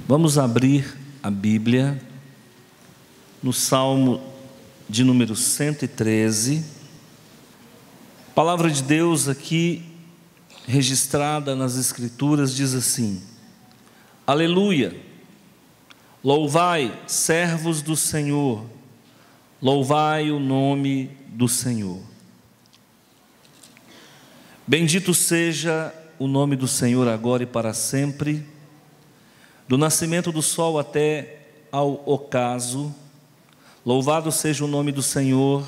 Vamos abrir a Bíblia no Salmo de número 113. A palavra de Deus aqui registrada nas Escrituras diz assim: Aleluia! Louvai, servos do Senhor, louvai o nome do Senhor. Bendito seja o nome do Senhor agora e para sempre. Do nascimento do sol até ao ocaso, louvado seja o nome do Senhor.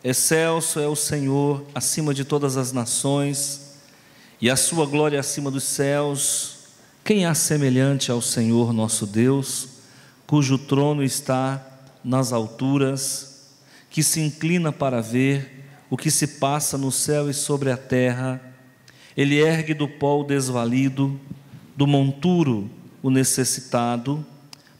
Excelso é o Senhor acima de todas as nações, e a sua glória acima dos céus. Quem há semelhante ao Senhor nosso Deus, cujo trono está nas alturas, que se inclina para ver o que se passa no céu e sobre a terra? Ele ergue do pó o desvalido, do monturo o necessitado,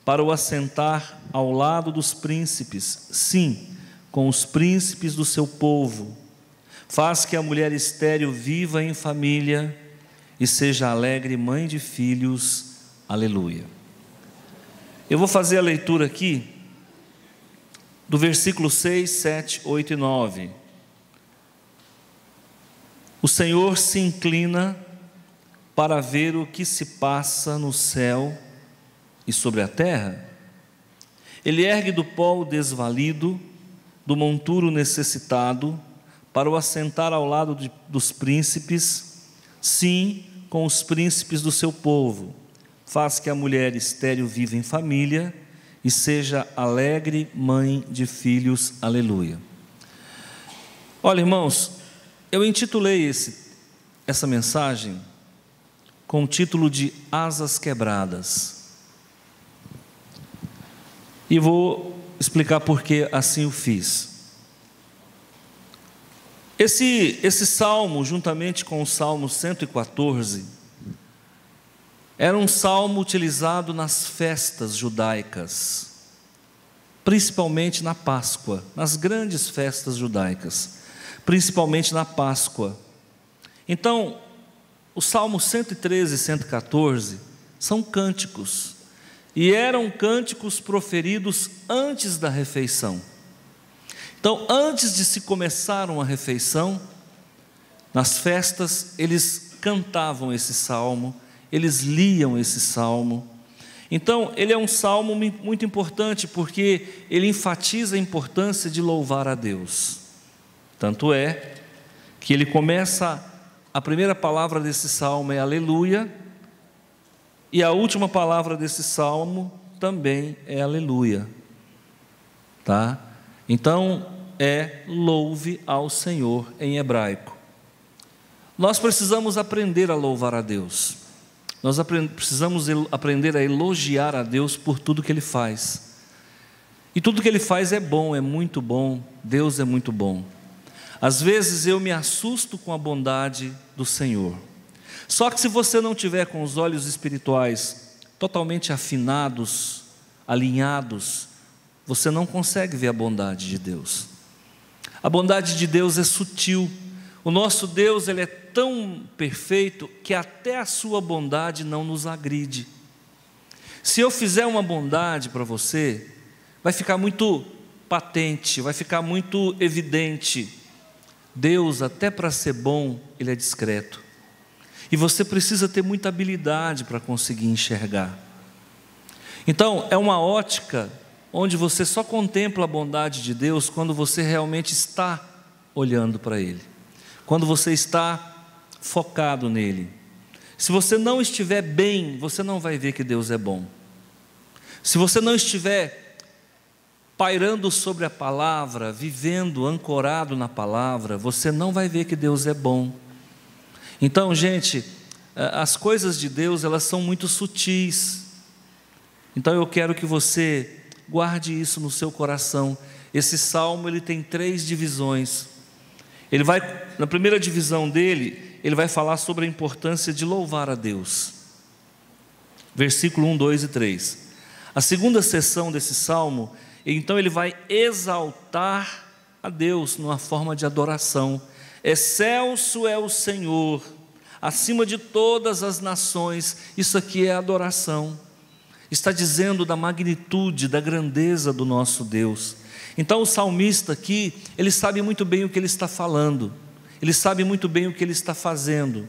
para o assentar ao lado dos príncipes, sim, com os príncipes do seu povo. Faz que a mulher estéril viva em família e seja alegre mãe de filhos. Aleluia. Eu vou fazer a leitura aqui do versículo 6, 7, 8 e 9. O Senhor se inclina para ver o que se passa no céu e sobre a terra. Ele ergue do pó o desvalido, do monturo necessitado, para o assentar ao lado dos príncipes, sim, com os príncipes do seu povo. Faz que a mulher estéril viva em família e seja alegre mãe de filhos. Aleluia. Olha, irmãos, eu intitulei essa mensagem com o título de Asas Quebradas, e vou explicar por que assim o fiz. Esse salmo, juntamente com o Salmo 114, era um salmo utilizado nas festas judaicas, principalmente na Páscoa, nas grandes festas judaicas, principalmente na Páscoa. Então, o Salmo 113 e 114 são cânticos, e eram cânticos proferidos antes da refeição. Então, antes de se começar uma refeição, nas festas, eles cantavam esse salmo, eles liam esse salmo. Então, ele é um salmo muito importante, porque ele enfatiza a importância de louvar a Deus. Tanto é que ele começa, a primeira palavra desse salmo é aleluia, e a última palavra desse salmo também é aleluia, tá? Então, é louve ao Senhor em hebraico. Nós precisamos aprender a louvar a Deus. Nós precisamos aprender a elogiar a Deus por tudo que Ele faz. E tudo que Ele faz é bom, é muito bom. Deus é muito bom. Às vezes eu me assusto com a bondade do Senhor. Só que se você não tiver com os olhos espirituais totalmente afinados, alinhados, você não consegue ver a bondade de Deus. A bondade de Deus é sutil. O nosso Deus, Ele é tão perfeito que até a sua bondade não nos agride. Se eu fizer uma bondade para você, vai ficar muito patente, vai ficar muito evidente. Deus, até para ser bom, Ele é discreto. E você precisa ter muita habilidade para conseguir enxergar. Então, é uma ótica onde você só contempla a bondade de Deus quando você realmente está olhando para Ele, quando você está focado nele. Se você não estiver bem, você não vai ver que Deus é bom. Se você não estiver pairando sobre a palavra, vivendo ancorado na palavra, você não vai ver que Deus é bom. Então, gente, as coisas de Deus, elas são muito sutis. Então eu quero que você guarde isso no seu coração. Esse salmo, ele tem 3 divisões. Ele vai, na primeira divisão dele, ele vai falar sobre a importância de louvar a Deus. Versículo 1, 2 e 3. A segunda seção desse salmo, então ele vai exaltar a Deus numa forma de adoração. Excelso é o Senhor, acima de todas as nações. Isso aqui é adoração. está dizendo da magnitude, da grandeza do nosso Deus. Então o salmista aqui, ele sabe muito bem o que ele está falando, ele sabe muito bem o que ele está fazendo.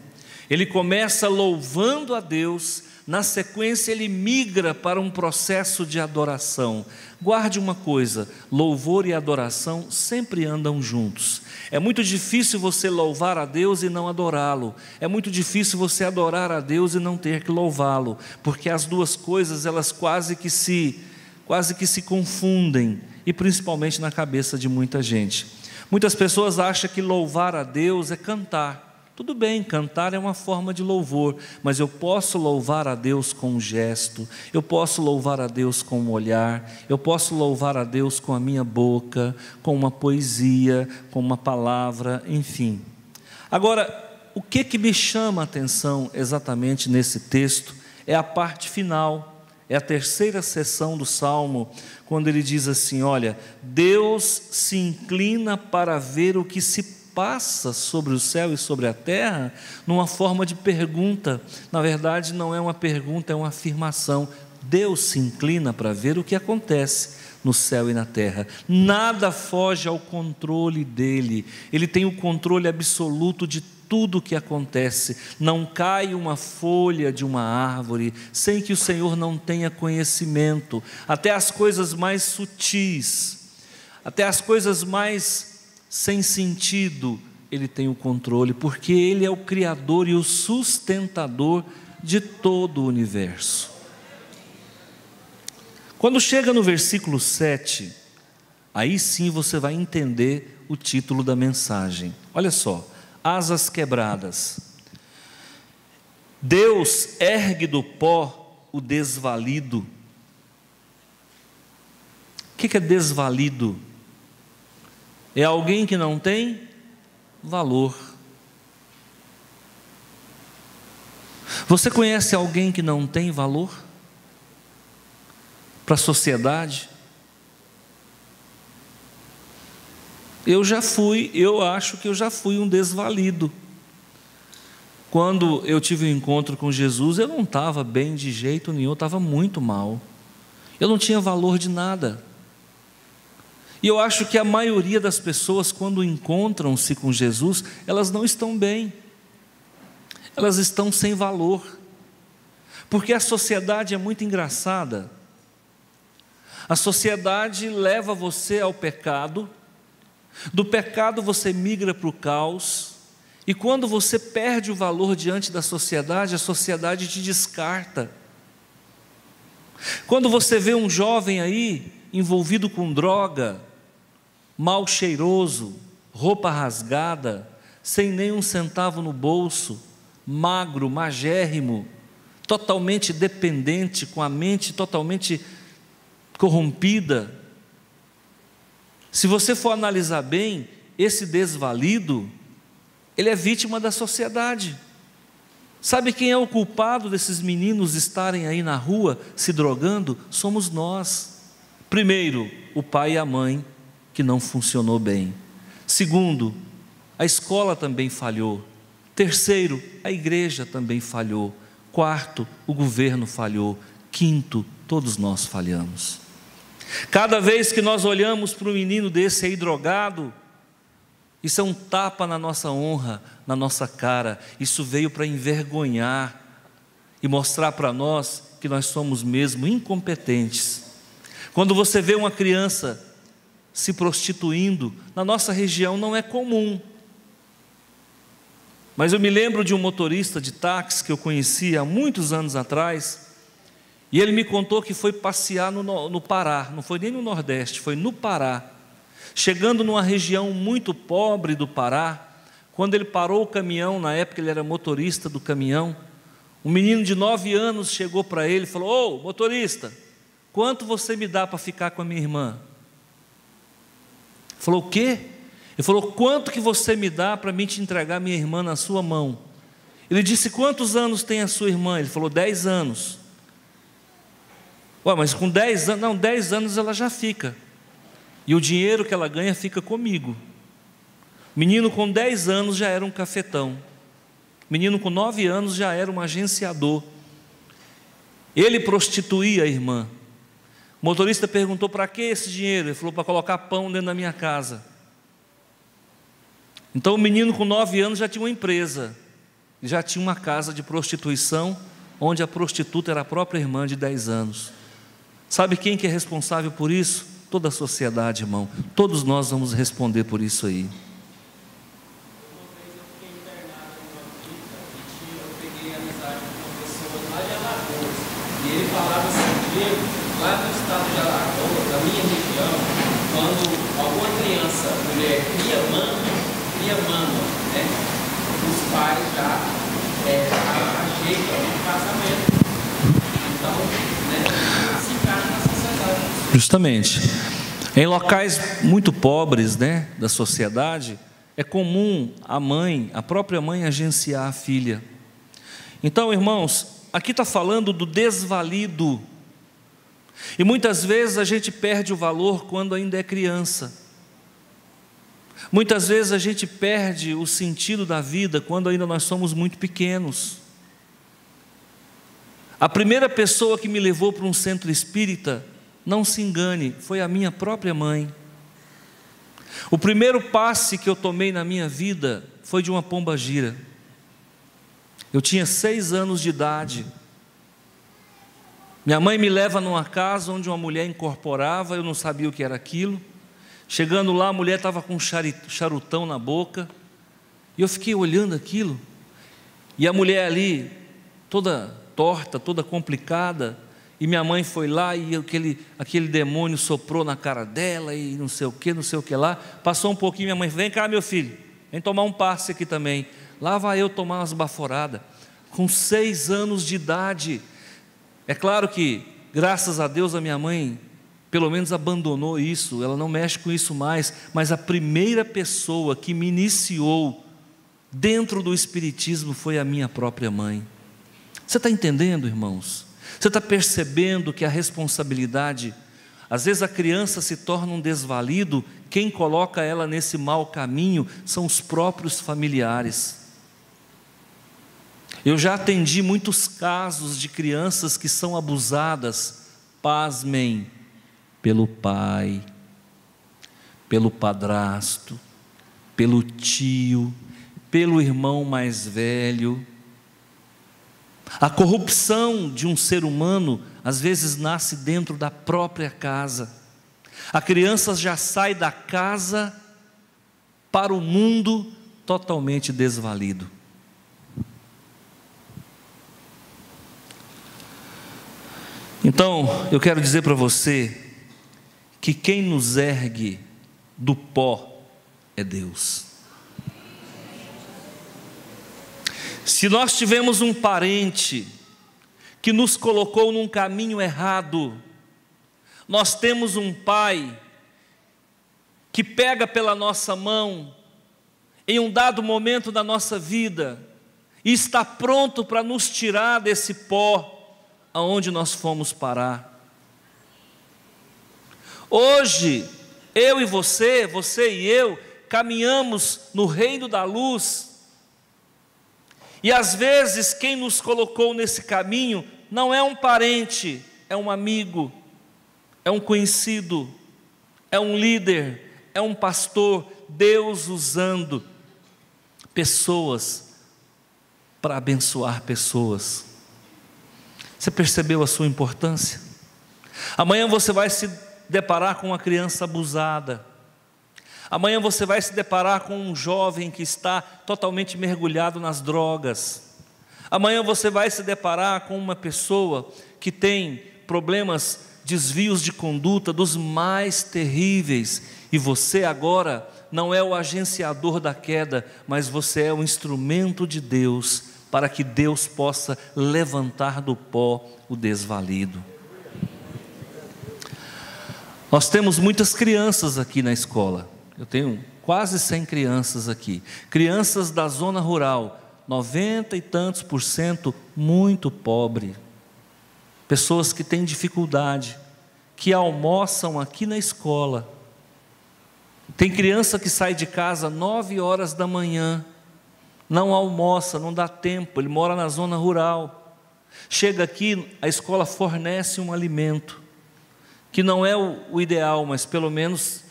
Ele começa louvando a Deus, na sequência ele migra para um processo de adoração. Guarde uma coisa: louvor e adoração sempre andam juntos. É muito difícil você louvar a Deus e não adorá-lo. É muito difícil você adorar a Deus e não ter que louvá-lo, porque as duas coisas, elas quase que se confundem, e principalmente na cabeça de muita gente. Muitas pessoas acham que louvar a Deus é cantar. Tudo bem, cantar é uma forma de louvor, mas eu posso louvar a Deus com um gesto, eu posso louvar a Deus com um olhar, eu posso louvar a Deus com a minha boca, com uma poesia, com uma palavra, enfim. Agora, o que me chama a atenção exatamente nesse texto é a parte final, é a terceira seção do Salmo, quando ele diz assim: olha, Deus se inclina para ver o que se passa sobre o céu e sobre a terra, numa forma de pergunta. Na verdade não é uma pergunta, é uma afirmação. Deus se inclina para ver o que acontece no céu e na terra. Nada foge ao controle dele. Ele tem o controle absoluto de tudo o que acontece. Não cai uma folha de uma árvore sem que o Senhor não tenha conhecimento. Até as coisas mais sutis, até as coisas mais sem sentido, Ele tem o controle, porque Ele é o Criador e o sustentador de todo o universo. Quando chega no versículo 7, aí sim você vai entender o título da mensagem. Olha só: asas quebradas. Deus ergue do pó o desvalido. O que é desvalido? É alguém que não tem valor. Você conhece alguém que não tem valor para a sociedade? Eu acho que eu já fui um desvalido. Quando eu tive um encontro com Jesus, eu não estava bem de jeito nenhum, eu estava muito mal. Eu não tinha valor de nada. E eu acho que a maioria das pessoas, quando encontram-se com Jesus, elas não estão bem, elas estão sem valor, porque a sociedade é muito engraçada. A sociedade leva você ao pecado, do pecado você migra para o caos, e quando você perde o valor diante da sociedade, a sociedade te descarta. Quando você vê um jovem aí envolvido com droga, mal cheiroso, roupa rasgada, sem nem um centavo no bolso, magro, magérrimo, totalmente dependente, com a mente totalmente corrompida. Se você for analisar bem, esse desvalido, ele é vítima da sociedade. Sabe quem é o culpado desses meninos estarem aí na rua se drogando? Somos nós. Primeiro, o pai e a mãe, que não funcionou bem. Segundo, a escola também falhou. Terceiro, a igreja também falhou. Quarto, o governo falhou. Quinto, todos nós falhamos. Cada vez que nós olhamos para um menino desse aí drogado, isso é um tapa na nossa honra, na nossa cara. Isso veio para envergonhar e mostrar para nós que nós somos mesmo incompetentes. Quando você vê uma criança se prostituindo, na nossa região não é comum, mas eu me lembro de um motorista de táxi que eu conheci há muitos anos atrás, e ele me contou que foi passear no Pará, não foi nem no Nordeste, foi no Pará. Chegando numa região muito pobre do Pará, quando ele parou o caminhão, na época ele era motorista do caminhão, um menino de 9 anos chegou para ele e falou: ô motorista, quanto você me dá para ficar com a minha irmã? Ele falou: o quê? Ele falou: quanto que você me dá para mim te entregar minha irmã na sua mão? Ele disse: quantos anos tem a sua irmã? Ele falou: 10 anos. Ué, mas com 10 anos, não, 10 anos ela já fica, e o dinheiro que ela ganha fica comigo. Menino com 10 anos já era um cafetão, menino com 9 anos já era um agenciador. Ele prostituía a irmã. O motorista perguntou: para que esse dinheiro? Ele falou: para colocar pão dentro da minha casa. Então o menino com 9 anos já tinha uma empresa, já tinha uma casa de prostituição, onde a prostituta era a própria irmã de 10 anos. Sabe quem que é responsável por isso? Toda a sociedade, irmão. Todos nós vamos responder por isso aí. E ele falava assim, lá no estado de Alagoas, na minha região, quando alguma criança, mulher, cria mama, né? Os pais já ajeitam o casamento. Então, né, se encaixa na sociedade. Justamente. Em locais muito pobres, né, da sociedade, é comum a própria mãe agenciar a filha. Então, irmãos, aqui está falando do desvalido. E muitas vezes a gente perde o valor quando ainda é criança. Muitas vezes a gente perde o sentido da vida quando ainda nós somos muito pequenos. A primeira pessoa que me levou para um centro espírita, não se engane, foi a minha própria mãe. O primeiro passe que eu tomei na minha vida foi de uma pombagira. Eu tinha 6 anos de idade. Minha mãe me leva numa casa onde uma mulher incorporava, eu não sabia o que era aquilo. Chegando lá, a mulher estava com um charutão na boca, e eu fiquei olhando aquilo, e a mulher ali, toda torta, toda complicada, e minha mãe foi lá, e aquele demônio soprou na cara dela, e não sei o que lá. Passou um pouquinho, minha mãe: vem cá, meu filho, vem tomar um passe aqui também. Lá vai eu tomar umas baforadas, com 6 anos de idade. É claro que, graças a Deus, a minha mãe pelo menos abandonou isso, ela não mexe com isso mais, mas a primeira pessoa que me iniciou dentro do espiritismo foi a minha própria mãe. Você está entendendo, irmãos? Você está percebendo que a responsabilidade, às vezes a criança se torna um desvalido, quem coloca ela nesse mau caminho são os próprios familiares. Eu já atendi muitos casos de crianças que são abusadas, pasmem, pelo pai, pelo padrasto, pelo tio, pelo irmão mais velho. A corrupção de um ser humano às vezes nasce dentro da própria casa. A criança já sai da casa para o mundo totalmente desvalido. Então, eu quero dizer para você que quem nos ergue do pó é Deus. Se nós tivemos um parente que nos colocou num caminho errado, nós temos um pai que pega pela nossa mão em um dado momento da nossa vida e está pronto para nos tirar desse pó aonde nós fomos parar. Hoje, eu e você e eu, caminhamos no reino da luz, e às vezes quem nos colocou nesse caminho não é um parente, é um amigo, é um conhecido, é um líder, é um pastor. Deus usando pessoas para abençoar pessoas. Você percebeu a sua importância? Amanhã você vai se deparar com uma criança abusada. Amanhã você vai se deparar com um jovem que está totalmente mergulhado nas drogas. Amanhã você vai se deparar com uma pessoa que tem problemas, desvios de conduta dos mais terríveis. E você agora não é o agenciador da queda, mas você é o instrumento de Deus, para que Deus possa levantar do pó o desvalido. Nós temos muitas crianças aqui na escola. Eu tenho quase 100 crianças aqui. Crianças da zona rural, 90 e tantos % muito pobre. Pessoas que têm dificuldade, que almoçam aqui na escola. Tem criança que sai de casa 9 horas da manhã, não almoça, não dá tempo, ele mora na zona rural. Chega aqui, a escola fornece um alimento, que não é o ideal, mas pelo menos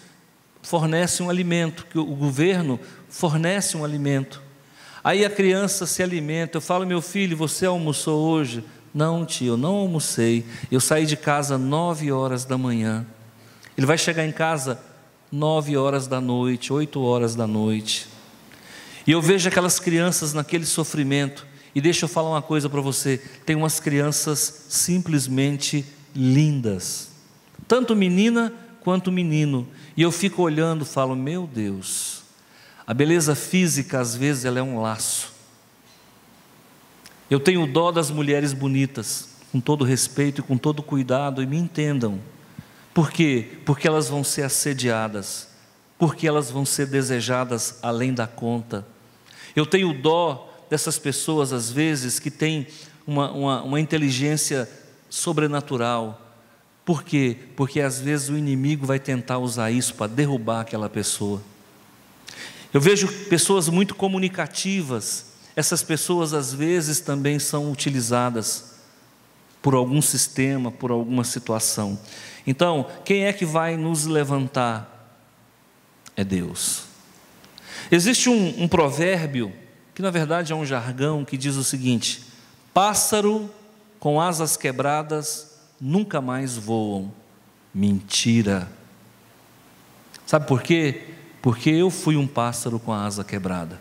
fornece um alimento, que o governo fornece um alimento. Aí a criança se alimenta, eu falo: meu filho, você almoçou hoje? Não, tio, eu não almocei, eu saí de casa 9 horas da manhã. Ele vai chegar em casa 9 horas da noite, 8 horas da noite. E eu vejo aquelas crianças naquele sofrimento. E deixa eu falar uma coisa para você: tem umas crianças simplesmente lindas, tanto menina quanto menino. E eu fico olhando e falo: meu Deus, a beleza física às vezes ela é um laço. Eu tenho dó das mulheres bonitas, com todo respeito e com todo cuidado, e me entendam. Por quê? Porque elas vão ser assediadas, porque elas vão ser desejadas além da conta. Eu tenho dó dessas pessoas às vezes que têm uma inteligência sobrenatural. Por quê? Porque às vezes o inimigo vai tentar usar isso para derrubar aquela pessoa. Eu vejo pessoas muito comunicativas. Essas pessoas às vezes também são utilizadas por algum sistema, por alguma situação. Então, quem é que vai nos levantar? É Deus. Existe um provérbio, que na verdade é um jargão, que diz o seguinte: pássaro com asas quebradas nunca mais voam. Mentira. Sabe por quê? Porque eu fui um pássaro com a asa quebrada.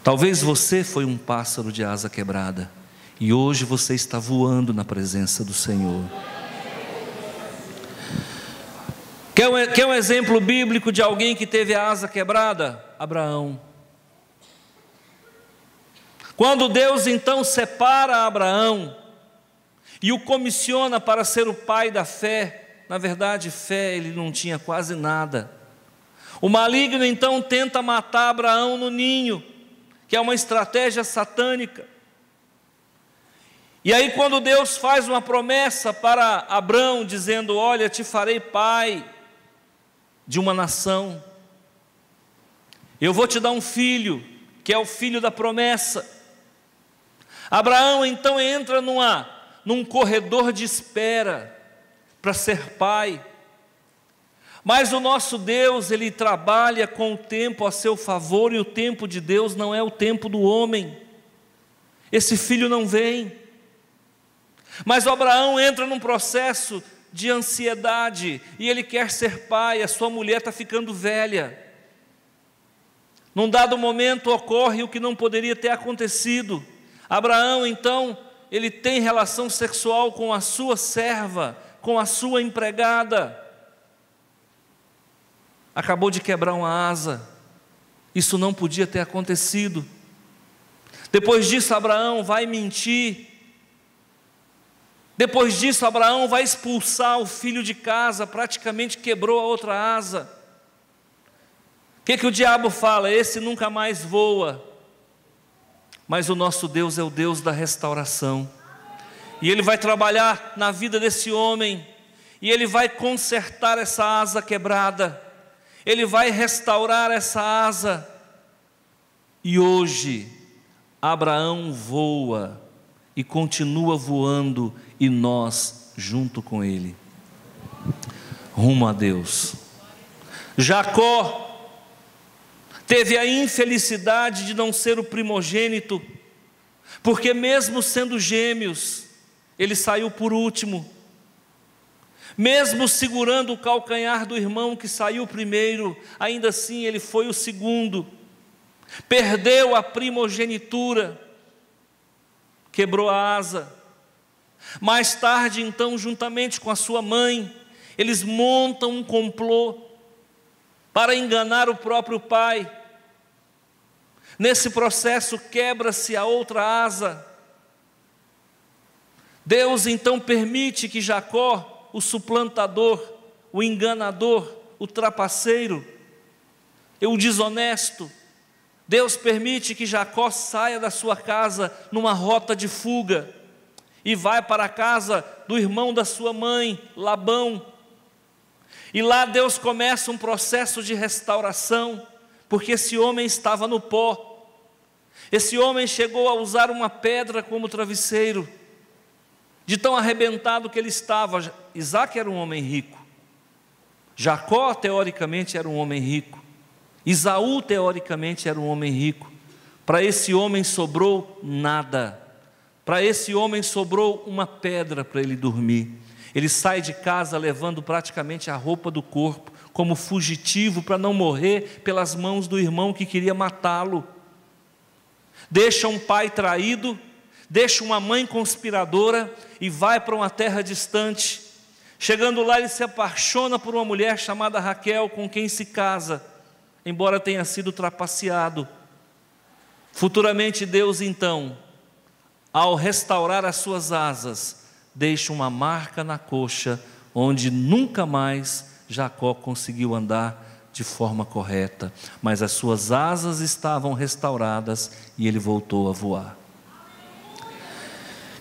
Talvez você foi um pássaro de asa quebrada, e hoje você está voando na presença do Senhor. Quer um exemplo bíblico de alguém que teve a asa quebrada? Abraão. Quando Deus então separa Abraão e o comissiona para ser o pai da fé, na verdade fé ele não tinha quase nada. O maligno então tenta matar Abraão no ninho, que é uma estratégia satânica. E aí quando Deus faz uma promessa para Abraão, dizendo: olha, te farei pai de uma nação, eu vou te dar um filho, que é o filho da promessa. Abraão então entra num corredor de espera para ser pai. Mas o nosso Deus, Ele trabalha com o tempo a seu favor, e o tempo de Deus não é o tempo do homem. Esse filho não vem. Mas o Abraão entra num processo de ansiedade, e ele quer ser pai. A sua mulher está ficando velha. Num dado momento ocorre o que não poderia ter acontecido. Abraão então, ele tem relação sexual com a sua serva, com a sua empregada. Acabou de quebrar uma asa. Isso não podia ter acontecido. Depois disso, Abraão vai mentir. Depois disso, Abraão vai expulsar o filho de casa, praticamente quebrou a outra asa. O que o diabo fala? Esse nunca mais voa. Mas o nosso Deus é o Deus da restauração. E Ele vai trabalhar na vida desse homem, e Ele vai consertar essa asa quebrada. Ele vai restaurar essa asa. E hoje, Abraão voa e continua voando, e nós junto com ele, rumo a Deus. Jacó teve a infelicidade de não ser o primogênito, porque mesmo sendo gêmeos, ele saiu por último. Mesmo segurando o calcanhar do irmão que saiu primeiro, ainda assim ele foi o segundo. Perdeu a primogenitura, quebrou a asa. Mais tarde, então, juntamente com a sua mãe, eles montam um complô para enganar o próprio pai. Nesse processo quebra-se a outra asa. Deus então permite que Jacó, o suplantador, o enganador, o trapaceiro, o desonesto, Deus permite que Jacó saia da sua casa numa rota de fuga e vai para a casa do irmão da sua mãe, Labão. E lá Deus começa um processo de restauração, porque esse homem estava no pó. Esse homem chegou a usar uma pedra como travesseiro, de tão arrebentado que ele estava. Isaac era um homem rico, Jacó teoricamente era um homem rico, Esaú teoricamente era um homem rico. Para esse homem sobrou nada. Para esse homem sobrou uma pedra para ele dormir. Ele sai de casa levando praticamente a roupa do corpo, como fugitivo para não morrer pelas mãos do irmão que queria matá-lo. Deixa um pai traído, deixa uma mãe conspiradora e vai para uma terra distante. Chegando lá, ele se apaixona por uma mulher chamada Raquel, com quem se casa, embora tenha sido trapaceado. Futuramente Deus então, ao restaurar as suas asas, deixa uma marca na coxa, onde nunca mais Jacó conseguiu andar de forma correta, mas as suas asas estavam restauradas e ele voltou a voar.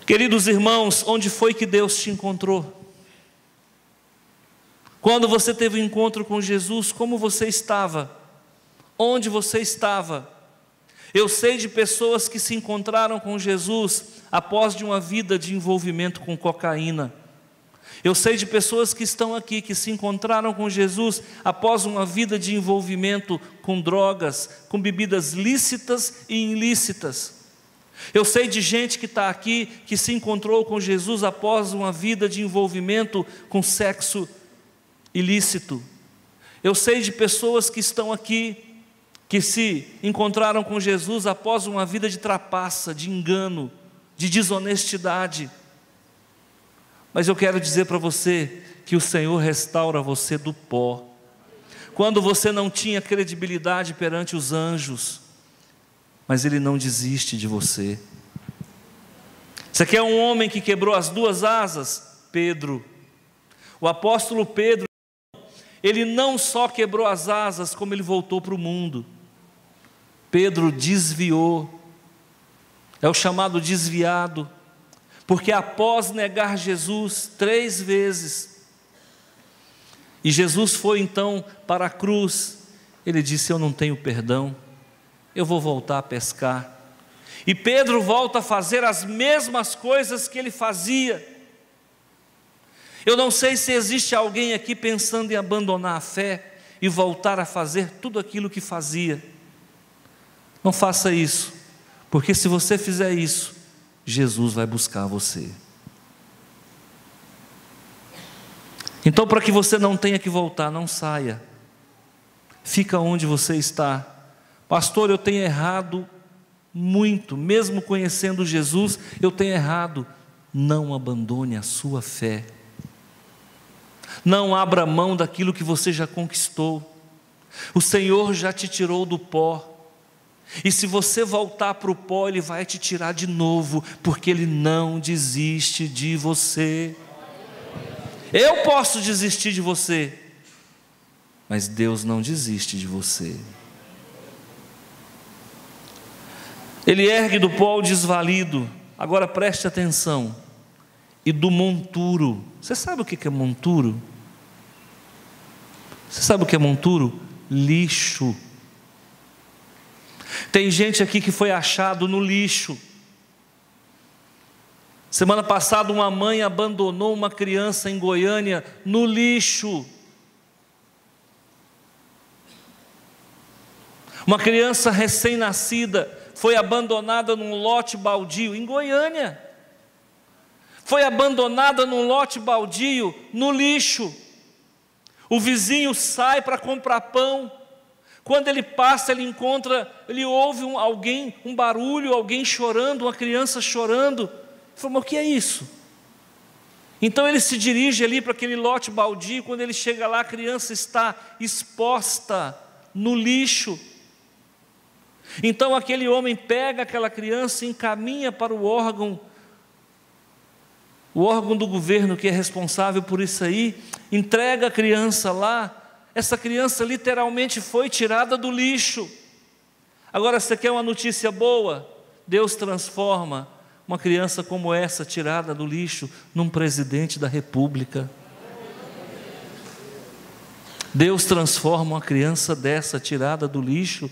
Queridos irmãos, onde foi que Deus te encontrou? Quando você teve um encontro com Jesus, como você estava? Onde você estava? Eu sei de pessoas que se encontraram com Jesus após de uma vida de envolvimento com cocaína. Eu sei de pessoas que estão aqui, que se encontraram com Jesus após uma vida de envolvimento com drogas, com bebidas lícitas e ilícitas. Eu sei de gente que está aqui, que se encontrou com Jesus após uma vida de envolvimento com sexo ilícito. Eu sei de pessoas que estão aqui, que se encontraram com Jesus após uma vida de trapaça, de engano, de desonestidade. Mas eu quero dizer para você que o Senhor restaura você do pó. Quando você não tinha credibilidade perante os anjos, mas Ele não desiste de você. Você quer um homem que quebrou as duas asas? Pedro. O apóstolo Pedro, ele não só quebrou as asas, como ele voltou para o mundo. Pedro desviou, é o chamado desviado, porque após negar Jesus 3 vezes, e Jesus foi então para a cruz, ele disse: eu não tenho perdão, eu vou voltar a pescar. E Pedro volta a fazer as mesmas coisas que ele fazia. Eu não sei se existe alguém aqui pensando em abandonar a fé e voltar a fazer tudo aquilo que fazia. Não faça isso, porque se você fizer isso, Jesus vai buscar você. Então, para que você não tenha que voltar, não saia. Fica onde você está. Pastor, eu tenho errado muito, mesmo conhecendo Jesus, eu tenho errado. Não abandone a sua fé. Não abra mão daquilo que você já conquistou. O Senhor já te tirou do pó. E se você voltar para o pó, Ele vai te tirar de novo, porque Ele não desiste de você. Eu posso desistir de você, mas Deus não desiste de você. Ele ergue do pó o desvalido. Agora preste atenção. E do monturo. Você sabe o que é monturo? Você sabe o que é monturo? Lixo. Tem gente aqui que foi achado no lixo. Semana passada uma mãe abandonou uma criança em Goiânia no lixo. Uma criança recém-nascida foi abandonada num lote baldio em Goiânia. Foi abandonada num lote baldio no lixo. O vizinho sai para comprar pão. Quando ele passa, ele ouve um barulho, alguém chorando, uma criança chorando. Ele falou: mas o que é isso? Então ele se dirige ali para aquele lote baldio. Quando ele chega lá, a criança está exposta no lixo. Então aquele homem pega aquela criança e encaminha para o órgão do governo que é responsável por isso aí, entrega a criança lá. Essa criança literalmente foi tirada do lixo. Agora, você quer uma notícia boa? Deus transforma uma criança como essa, tirada do lixo, num presidente da República. Deus transforma uma criança dessa, tirada do lixo,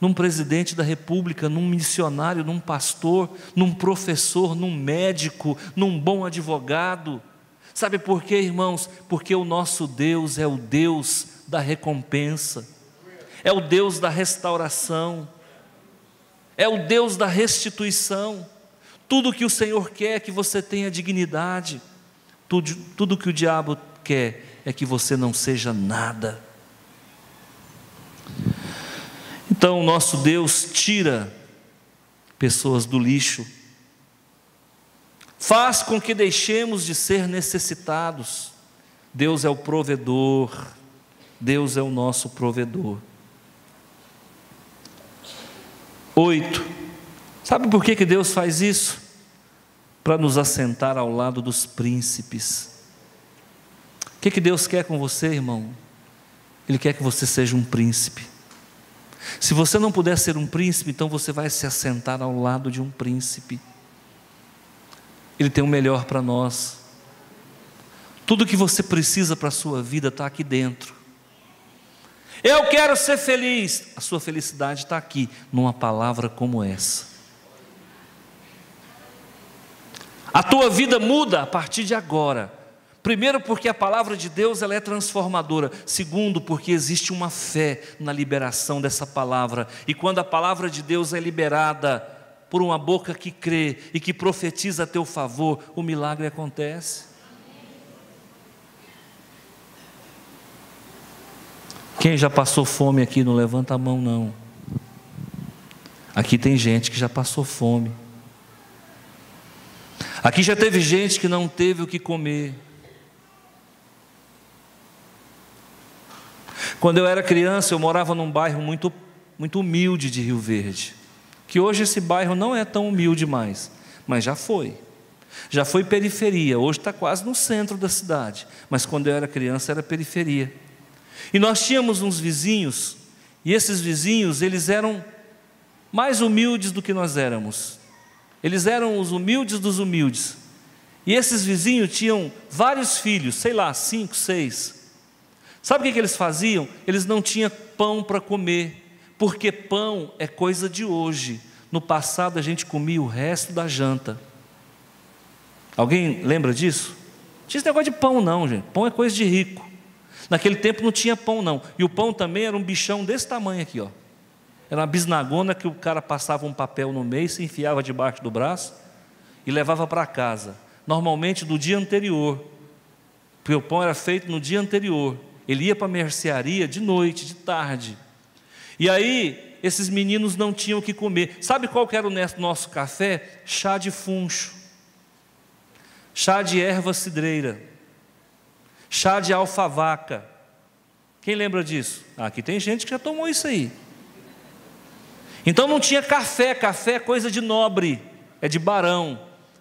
num presidente da república, num missionário, num pastor, num professor, num médico, num bom advogado. Sabe por quê, irmãos? Porque o nosso Deus é o Deus da recompensa, é o Deus da restauração, é o Deus da restituição. Tudo que o Senhor quer é que você tenha dignidade, tudo que o diabo quer é que você não seja nada. Então, o nosso Deus tira pessoas do lixo, faz com que deixemos de ser necessitados. Deus é o provedor, Deus é o nosso provedor. 8. Sabe por que Deus faz isso? Para nos assentar ao lado dos príncipes. O que Deus quer com você, irmão? Ele quer que você seja um príncipe. Se você não puder ser um príncipe, então você vai se assentar ao lado de um príncipe. Ele tem o melhor para nós. Tudo que você precisa para a sua vida está aqui dentro. Eu quero ser feliz. A sua felicidade está aqui, numa palavra como essa. A tua vida muda a partir de agora. Primeiro, porque a palavra de Deus ela é transformadora. Segundo, porque existe uma fé na liberação dessa palavra. E quando a palavra de Deus é liberada por uma boca que crê e que profetiza a teu favor, o milagre acontece. Quem já passou fome aqui, não levanta a mão não. Aqui tem gente que já passou fome. Aqui já teve gente que não teve o que comer. Quando eu era criança, eu morava num bairro muito humilde de Rio Verde, que hoje esse bairro não é tão humilde mais, mas já foi periferia, hoje está quase no centro da cidade, mas quando eu era criança era periferia, e nós tínhamos uns vizinhos, e esses vizinhos, eles eram mais humildes do que nós éramos, eles eram os humildes dos humildes, e esses vizinhos tinham vários filhos, sei lá, 5, 6, sabe o que eles faziam? Eles não tinham pão para comer, porque pão é coisa de hoje. No passado a gente comia o resto da janta. Alguém lembra disso? Não tinha esse negócio de pão não, gente. Pão é coisa de rico. Naquele tempo não tinha pão não. E o pão também era um bichão desse tamanho aqui, ó. Era uma bisnagona que o cara passava um papel no meio, se enfiava debaixo do braço e levava para casa. Normalmente do dia anterior, porque o pão era feito no dia anterior. Ele ia para a mercearia de noite, de tarde. E aí, esses meninos não tinham o que comer. Sabe qual que era o nosso café? Chá de funcho, chá de erva cidreira, chá de alfavaca. Quem lembra disso? Aqui tem gente que já tomou isso aí. Então não tinha café. Café é coisa de nobre, é de barão.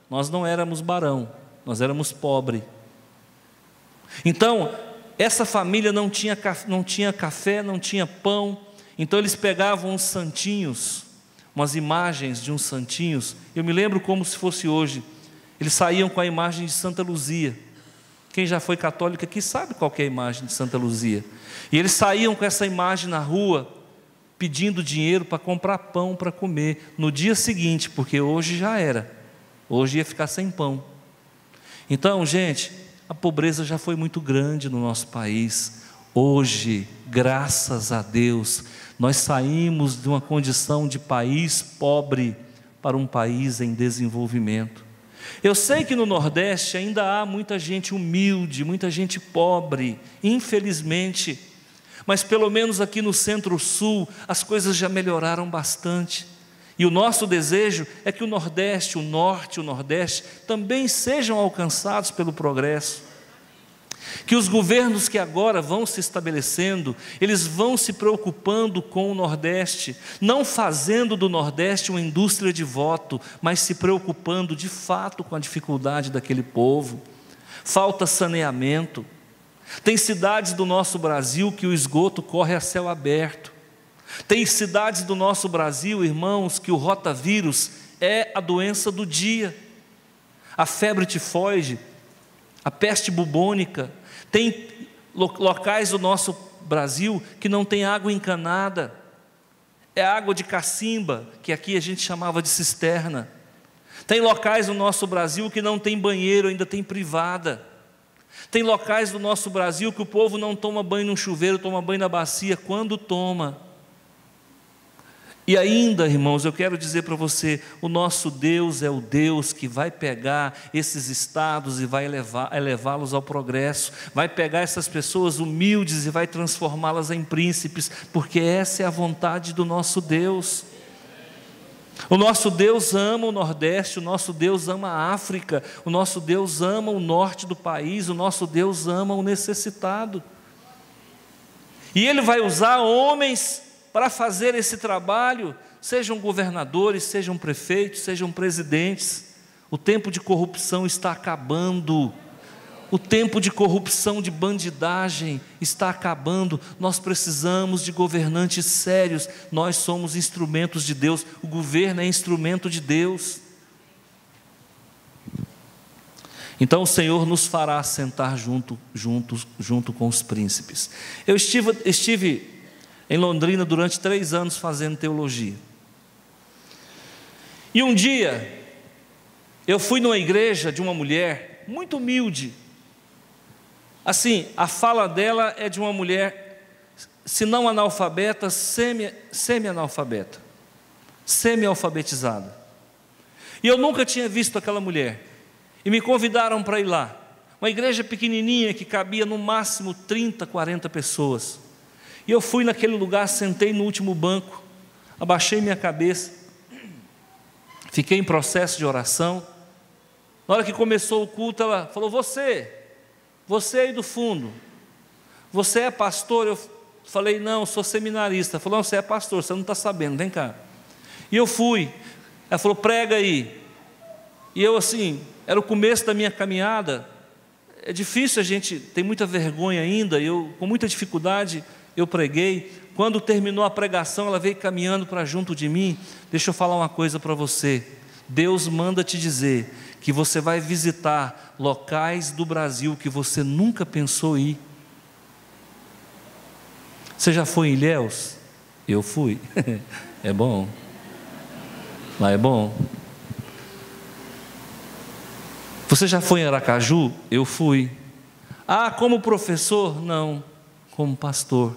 Nós não éramos barão, nós éramos pobre. Então essa família não tinha café, não tinha pão. Então eles pegavam uns santinhos, umas imagens de uns santinhos. Eu me lembro como se fosse hoje. Eles saíam com a imagem de Santa Luzia. Quem já foi católico aqui sabe qual que é a imagem de Santa Luzia. E eles saíam com essa imagem na rua, pedindo dinheiro para comprar pão para comer no dia seguinte, porque hoje já era. Hoje ia ficar sem pão. Então, gente, a pobreza já foi muito grande no nosso país. Hoje, graças a Deus, nós saímos de uma condição de país pobre para um país em desenvolvimento. Eu sei que no Nordeste ainda há muita gente humilde, muita gente pobre, infelizmente, mas pelo menos aqui no Centro-Sul as coisas já melhoraram bastante. E o nosso desejo é que o Nordeste, o Norte e o Nordeste também sejam alcançados pelo progresso. Que os governos que agora vão se estabelecendo, eles vão se preocupando com o Nordeste, não fazendo do Nordeste uma indústria de voto, mas se preocupando de fato com a dificuldade daquele povo. Falta saneamento. Tem cidades do nosso Brasil que o esgoto corre a céu aberto. Tem cidades do nosso Brasil, irmãos, que o rotavírus é a doença do dia. A febre tifoide, a peste bubônica. Tem locais do nosso Brasil que não tem água encanada. é água de cacimba, que aqui a gente chamava de cisterna. Tem locais no nosso Brasil que não tem banheiro, ainda tem privada. Tem locais do nosso Brasil que o povo não toma banho num chuveiro, toma banho na bacia, quando toma. E ainda, irmãos, eu quero dizer para você, o nosso Deus é o Deus que vai pegar esses estados e vai elevá-los ao progresso, vai pegar essas pessoas humildes e vai transformá-las em príncipes, porque essa é a vontade do nosso Deus. O nosso Deus ama o Nordeste, o nosso Deus ama a África, o nosso Deus ama o norte do país, o nosso Deus ama o necessitado. E Ele vai usar homens para fazer esse trabalho, sejam governadores, sejam prefeitos, sejam presidentes. O tempo de corrupção está acabando. O tempo de corrupção, de bandidagem está acabando. Nós precisamos de governantes sérios. Nós somos instrumentos de Deus. O governo é instrumento de Deus. Então o Senhor nos fará sentar junto com os príncipes. Eu estive em Londrina durante 3 anos fazendo teologia. E um dia eu fui numa igreja de uma mulher muito humilde. Assim, a fala dela é de uma mulher, se não analfabeta, semi-analfabeta, semi-alfabetizada. E eu nunca tinha visto aquela mulher. E me convidaram para ir lá. Uma igreja pequenininha que cabia no máximo 30, 40 pessoas. E eu fui naquele lugar, sentei no último banco, abaixei minha cabeça, fiquei em processo de oração. Na hora que começou o culto, ela falou: você aí do fundo, você é pastor? Eu falei: não, sou seminarista. Ela falou: não, você é pastor, você não está sabendo, vem cá. E eu fui. Ela falou: prega aí. E eu assim, era o começo da minha caminhada. É difícil, a gente tem muita vergonha ainda. Eu, com muita dificuldade, eu preguei. Quando terminou a pregação, ela veio caminhando para junto de mim. Deixa eu falar uma coisa para você. Deus manda te dizer que você vai visitar locais do Brasil que você nunca pensou ir. Você já foi em Ilhéus? Eu fui. É bom. Lá é bom. Você já foi em Aracaju? Eu fui. Ah, como professor? Não, como pastor.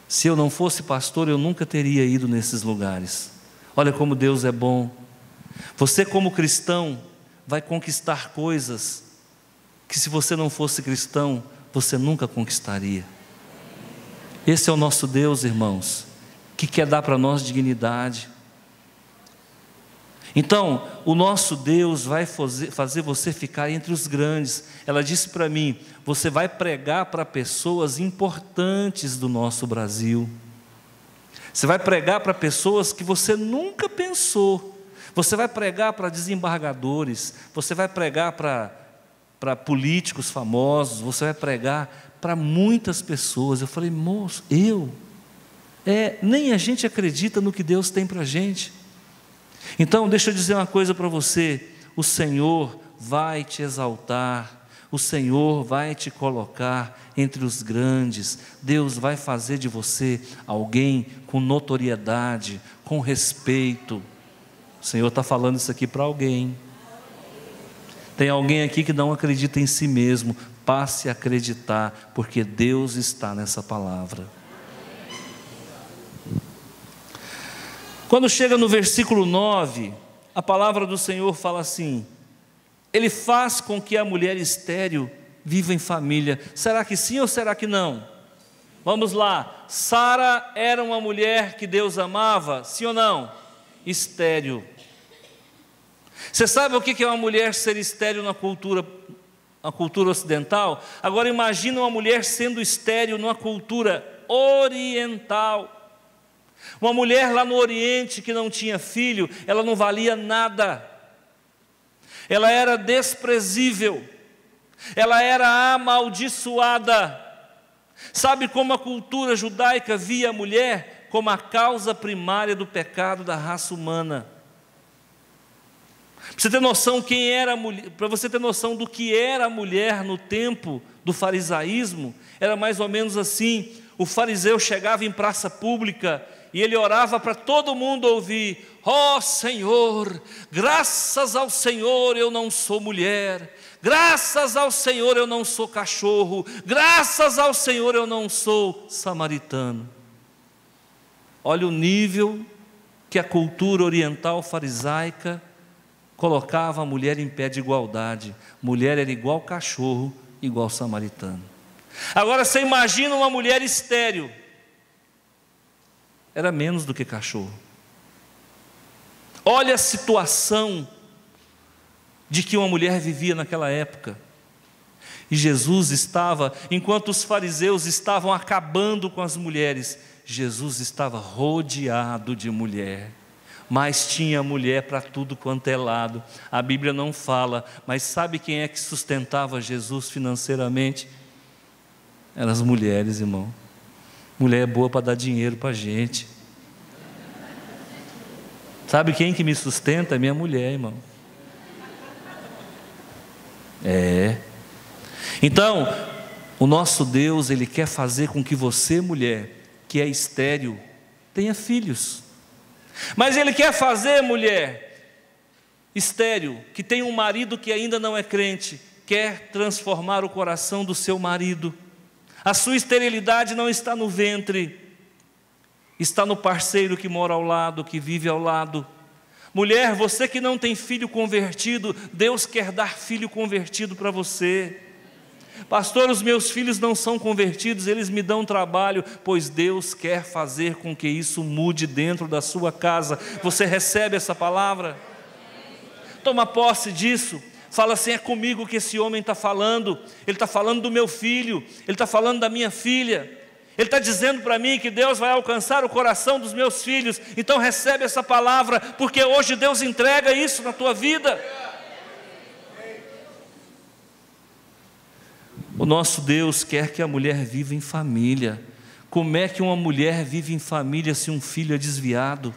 Se eu não fosse pastor, eu nunca teria ido nesses lugares. Olha como Deus é bom. Você, como cristão, vai conquistar coisas que, se você não fosse cristão, você nunca conquistaria. Esse é o nosso Deus, irmãos, que quer dar para nós dignidade. Então, o nosso Deus vai fazer você ficar entre os grandes. Ela disse para mim: você vai pregar para pessoas importantes do nosso Brasil. Você vai pregar para pessoas que você nunca pensou. Você vai pregar para desembargadores, você vai pregar para políticos famosos, você vai pregar para muitas pessoas. Eu falei: moço, nem a gente acredita no que Deus tem para a gente. Então, deixa eu dizer uma coisa para você: o Senhor vai te exaltar, o Senhor vai te colocar entre os grandes. Deus vai fazer de você alguém com notoriedade, com respeito. O Senhor está falando isso aqui para alguém. Tem alguém aqui que não acredita em si mesmo. Passe a acreditar, porque Deus está nessa palavra. Quando chega no versículo 9, a palavra do Senhor fala assim: Ele faz com que a mulher estéril viva em família. Será que sim ou será que não? Vamos lá. Sara era uma mulher que Deus amava, sim ou não? Estéril. Você sabe o que é uma mulher ser estéril na cultura ocidental? Agora imagina uma mulher sendo estéril numa cultura oriental. Uma mulher lá no Oriente que não tinha filho, ela não valia nada. Ela era desprezível. Ela era amaldiçoada. Sabe como a cultura judaica via a mulher? Como a causa primária do pecado da raça humana. Para você ter noção quem era a mulher, para você ter noção do que era a mulher no tempo do farisaísmo, era mais ou menos assim: o fariseu chegava em praça pública e ele orava para todo mundo ouvir: ó Senhor, graças ao Senhor eu não sou mulher, graças ao Senhor eu não sou cachorro, graças ao Senhor eu não sou samaritano. Olha o nível que a cultura oriental farisaica colocava a mulher em pé de igualdade. Mulher era igual cachorro, igual samaritano. Agora você imagina uma mulher estéril, era menos do que cachorro. Olha a situação de que uma mulher vivia naquela época. E Jesus estava, enquanto os fariseus estavam acabando com as mulheres, Jesus estava rodeado de mulher. Mas tinha mulher para tudo quanto é lado. A Bíblia não fala, mas sabe quem é que sustentava Jesus financeiramente? Eram as mulheres, irmão. Mulher é boa para dar dinheiro para a gente. Sabe quem que me sustenta? É minha mulher, irmão. Então, o nosso Deus, Ele quer fazer com que você, mulher, que é estéril, tenha filhos. Mas Ele quer fazer, mulher estéril, que tem um marido que ainda não é crente, quer transformar o coração do seu marido. A sua esterilidade não está no ventre, está no parceiro que mora ao lado, que vive ao lado. Mulher, você que não tem filho convertido, Deus quer dar filho convertido para você. Pastor, os meus filhos não são convertidos, eles me dão trabalho, pois Deus quer fazer com que isso mude dentro da sua casa. Você recebe essa palavra? Toma posse disso. Fala assim: é comigo que esse homem está falando. Ele está falando do meu filho, ele está falando da minha filha. Ele está dizendo para mim que Deus vai alcançar o coração dos meus filhos. Então recebe essa palavra, porque hoje Deus entrega isso na tua vida. O nosso Deus quer que a mulher viva em família. Como é que uma mulher vive em família se um filho é desviado?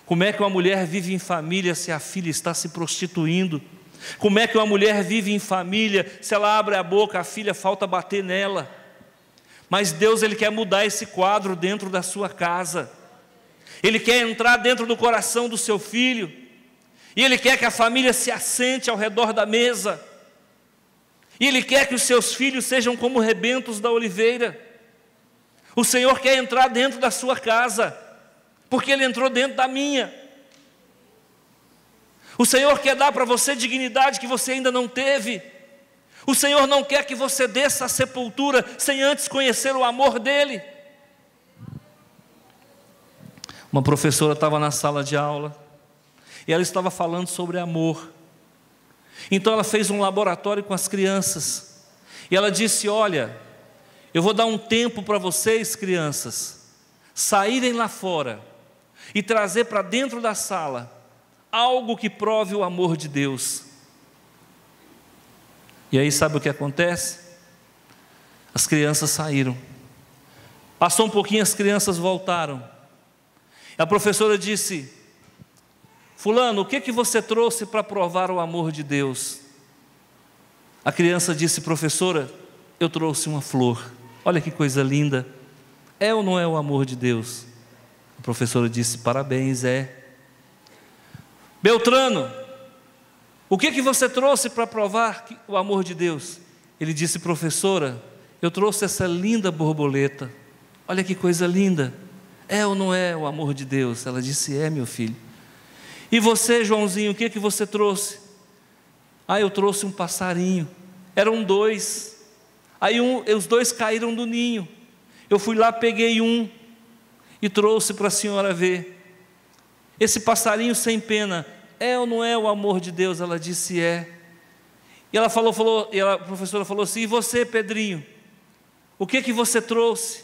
Como é que uma mulher vive em família se a filha está se prostituindo? Como é que uma mulher vive em família se ela abre a boca, a filha falta bater nela? Mas Deus, Ele quer mudar esse quadro dentro da sua casa. Ele quer entrar dentro do coração do seu filho. E Ele quer que a família se assente ao redor da mesa. E Ele quer que os seus filhos sejam como rebentos da oliveira. O Senhor quer entrar dentro da sua casa, porque Ele entrou dentro da minha. O Senhor quer dar para você dignidade que você ainda não teve. O Senhor não quer que você desça à sepultura sem antes conhecer o amor dEle. Uma professora estava na sala de aula e ela estava falando sobre amor. Então ela fez um laboratório com as crianças e ela disse: olha, eu vou dar um tempo para vocês, crianças, saírem lá fora e trazer para dentro da sala algo que prove o amor de Deus. E aí sabe o que acontece? As crianças saíram. Passou um pouquinho, as crianças voltaram. A professora disse: fulano, o que você trouxe para provar o amor de Deus? A criança disse: professora, eu trouxe uma flor. Olha que coisa linda. É ou não é o amor de Deus? A professora disse: parabéns, é. Beltrano, o que você trouxe para provar o amor de Deus? Ele disse: professora, eu trouxe essa linda borboleta. Olha que coisa linda. É ou não é o amor de Deus? Ela disse: é, meu filho. E você, Joãozinho, o que você trouxe? Ah, eu trouxe um passarinho. Eram dois. Aí os dois caíram do ninho. Eu fui lá, peguei um e trouxe para a senhora ver. Esse passarinho sem pena, é ou não é o amor de Deus? Ela disse: é. E ela e a professora falou assim: e você, Pedrinho, o que você trouxe?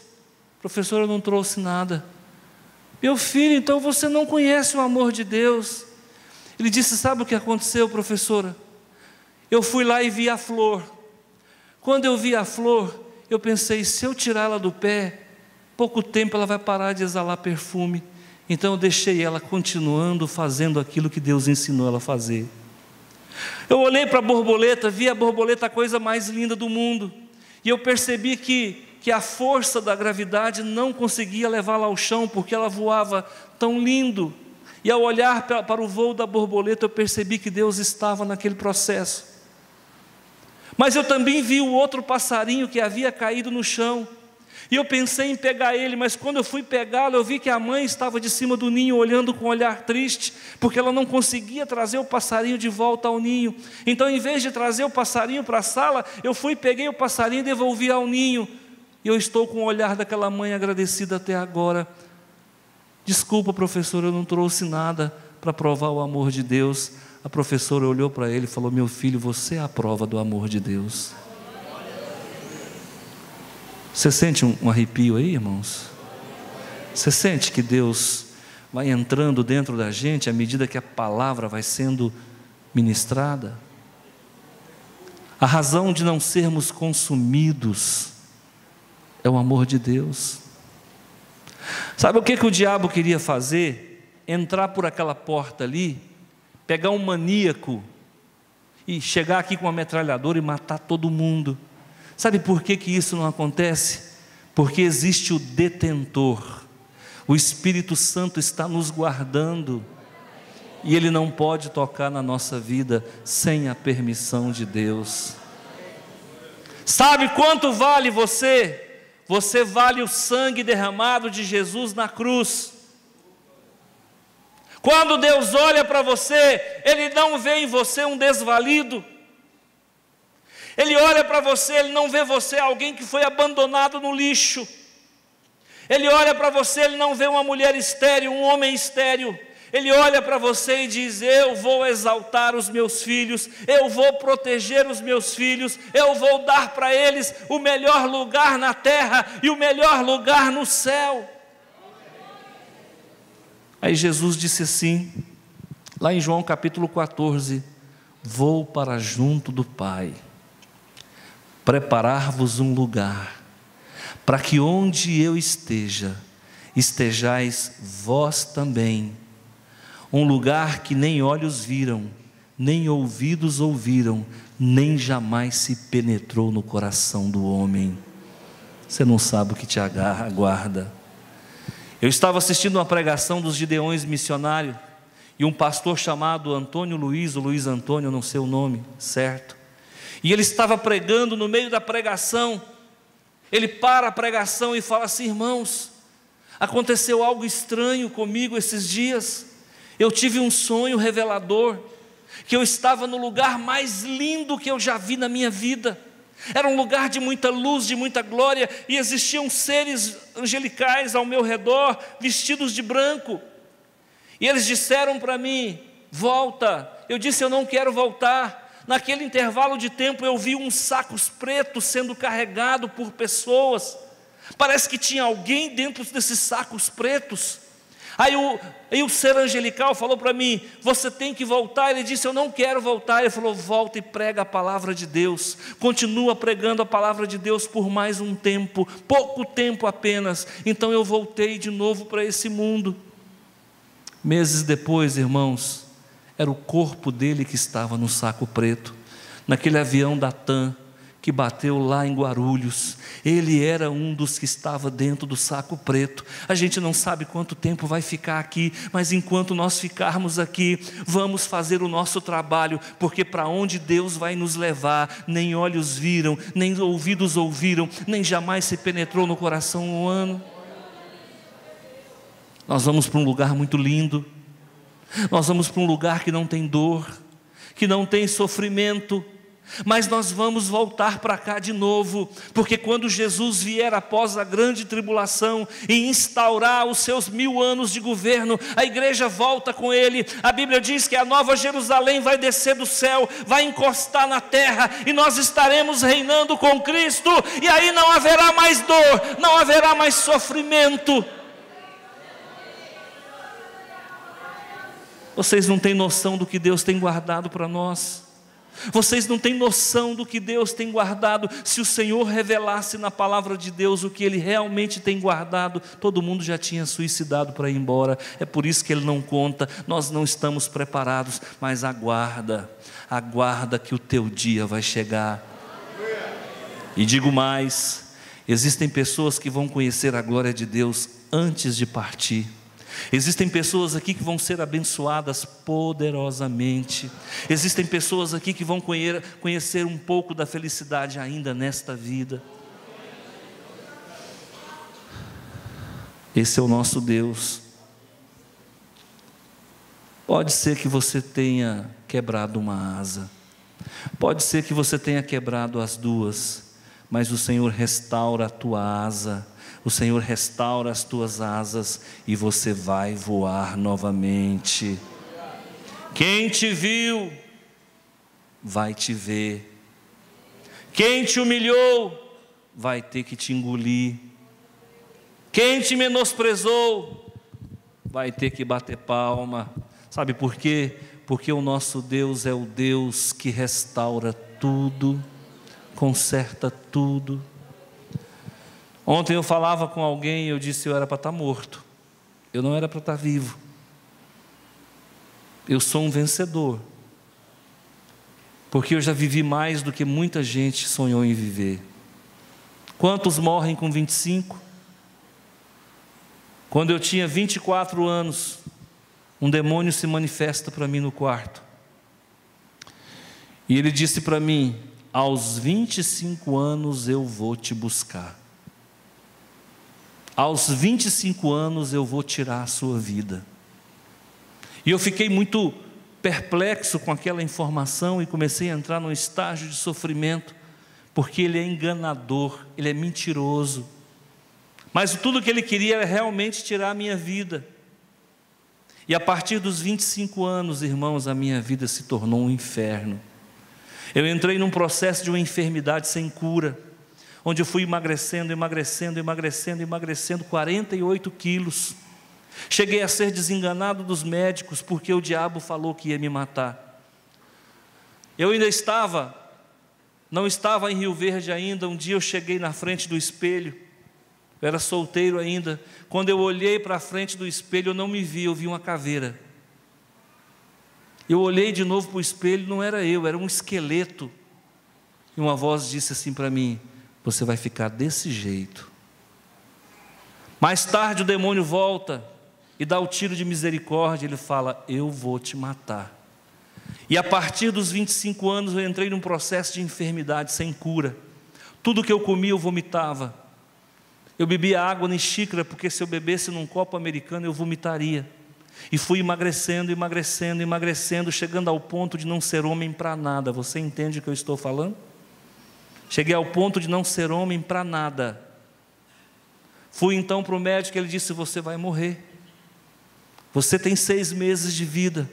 Professora, eu não trouxe nada. Meu filho, então você não conhece o amor de Deus. Ele disse: sabe o que aconteceu, professora? Eu fui lá e vi a flor. Quando eu vi a flor, eu pensei: se eu tirar ela do pé, pouco tempo ela vai parar de exalar perfume. Então eu deixei ela continuando fazendo aquilo que Deus ensinou ela a fazer. Eu olhei para a borboleta, vi a borboleta a coisa mais linda do mundo, e eu percebi que que a força da gravidade não conseguia levá-la ao chão, porque ela voava tão lindo. E ao olhar para o voo da borboleta, eu percebi que Deus estava naquele processo. Mas eu também vi o outro passarinho que havia caído no chão, e eu pensei em pegar ele, mas quando eu fui pegá-lo, eu vi que a mãe estava de cima do ninho, olhando com um olhar triste, porque ela não conseguia trazer o passarinho de volta ao ninho. Então, em vez de trazer o passarinho para a sala, eu fui, peguei o passarinho e devolvi ao ninho. E eu estou com o olhar daquela mãe agradecida até agora. Desculpa, professor, eu não trouxe nada para provar o amor de Deus. A professora olhou para ele e falou: meu filho, você é a prova do amor de Deus. Você sente um arrepio aí, irmãos? Você sente que Deus vai entrando dentro da gente à medida que a palavra vai sendo ministrada? A razão de não sermos consumidos é o amor de Deus. Sabe o que o diabo queria fazer? Entrar por aquela porta ali, pegar um maníaco e chegar aqui com uma metralhadora e matar todo mundo. Sabe por que isso não acontece? Porque existe o detentor. O Espírito Santo está nos guardando, e Ele não pode tocar na nossa vida sem a permissão de Deus. Sabe quanto vale você? Você vale o sangue derramado de Jesus na cruz. Quando Deus olha para você, Ele não vê em você um desvalido. Ele olha para você, Ele não vê você alguém que foi abandonado no lixo. Ele olha para você, Ele não vê uma mulher estéril, um homem estéril. Ele olha para você e diz: eu vou exaltar os meus filhos, eu vou proteger os meus filhos, eu vou dar para eles o melhor lugar na terra e o melhor lugar no céu. Aí Jesus disse assim, lá em João capítulo 14: vou para junto do Pai, preparar-vos um lugar, para que onde eu esteja, estejais vós também. Um lugar que nem olhos viram, nem ouvidos ouviram, nem jamais se penetrou no coração do homem. Você não sabe o que te aguarda. Eu estava assistindo uma pregação dos Gideões missionários, e um pastor chamado Antônio Luiz, ou Luiz Antônio, eu não sei o nome certo, e ele estava pregando. No meio da pregação, ele para a pregação e fala assim: irmãos, aconteceu algo estranho comigo esses dias. Eu tive um sonho revelador, que eu estava no lugar mais lindo que eu já vi na minha vida. Era um lugar de muita luz, de muita glória, e existiam seres angelicais ao meu redor, vestidos de branco. E eles disseram para mim: volta. Eu disse: eu não quero voltar. Naquele intervalo de tempo eu vi uns sacos pretos sendo carregados por pessoas. Parece que tinha alguém dentro desses sacos pretos. Aí o ser angelical falou para mim: você tem que voltar. Ele disse: eu não quero voltar. Ele falou: volta e prega a palavra de Deus. Continua pregando a palavra de Deus por mais um tempo, pouco tempo apenas. Então eu voltei de novo para esse mundo. Meses depois, irmãos, era o corpo dele que estava no saco preto, naquele avião da TAM que bateu lá em Guarulhos. Ele era um dos que estava dentro do saco preto. A gente não sabe quanto tempo vai ficar aqui, mas enquanto nós ficarmos aqui, vamos fazer o nosso trabalho, porque para onde Deus vai nos levar, nem olhos viram, nem ouvidos ouviram, nem jamais se penetrou no coração humano. Nós vamos para um lugar muito lindo, nós vamos para um lugar que não tem dor, que não tem sofrimento, mas nós vamos voltar para cá de novo, porque quando Jesus vier após a grande tribulação e instaurar os seus 1000 anos de governo, a igreja volta com Ele. A Bíblia diz que a nova Jerusalém vai descer do céu, vai encostar na terra, e nós estaremos reinando com Cristo, e aí não haverá mais dor, não haverá mais sofrimento. Vocês não têm noção do que Deus tem guardado para nós. Vocês não têm noção do que Deus tem guardado. Se o Senhor revelasse na palavra de Deus o que Ele realmente tem guardado, todo mundo já tinha suicidado para ir embora. É por isso que Ele não conta. Nós não estamos preparados, mas aguarda que o teu dia vai chegar. E digo mais, Existem pessoas que vão conhecer a glória de Deus antes de partir. Existem pessoas aqui que vão ser abençoadas poderosamente. Existem pessoas aqui que vão conhecer um pouco da felicidade ainda nesta vida. Esse é o nosso Deus. Pode ser que você tenha quebrado uma asa, pode ser que você tenha quebrado as duas, mas o Senhor restaura a tua asa, o Senhor restaura as tuas asas e você vai voar novamente. Quem te viu, vai te ver. Quem te humilhou, vai ter que te engolir. Quem te menosprezou, vai ter que bater palma. Sabe por quê? Porque o nosso Deus é o Deus que restaura tudo, conserta tudo. Ontem eu falava com alguém e eu disse: eu era para estar morto, eu não era para estar vivo. Eu sou um vencedor, porque eu já vivi mais do que muita gente sonhou em viver. Quantos morrem com 25? Quando eu tinha 24 anos, um demônio se manifesta para mim no quarto. E ele disse para mim: aos 25 anos eu vou te buscar. Aos 25 anos eu vou tirar a sua vida. E eu fiquei muito perplexo com aquela informação e comecei a entrar num estágio de sofrimento, porque ele é enganador, ele é mentiroso. Mas tudo que ele queria era realmente tirar a minha vida. E a partir dos 25 anos, irmãos, a minha vida se tornou um inferno. Eu entrei num processo de uma enfermidade sem cura, onde eu fui emagrecendo 48 quilos. Cheguei a ser desenganado dos médicos, porque o diabo falou que ia me matar. Eu ainda não estava em Rio Verde ainda. Um dia eu cheguei na frente do espelho, eu era solteiro ainda. Quando eu olhei para a frente do espelho, eu não me vi, eu vi uma caveira. Eu olhei de novo para o espelho, não era eu, era um esqueleto. E uma voz disse assim para mim: você vai ficar desse jeito. Mais tarde o demônio volta e dá o tiro de misericórdia. Ele fala: eu vou te matar. E a partir dos 25 anos eu entrei num processo de enfermidade sem cura. Tudo que eu comia eu vomitava. Eu bebia água em xícara, porque se eu bebesse num copo americano eu vomitaria. E fui emagrecendo, chegando ao ponto de não ser homem para nada. Você entende o que eu estou falando? Cheguei ao ponto de não ser homem para nada. Fui então para o médico, ele disse: você vai morrer. Você tem 6 meses de vida.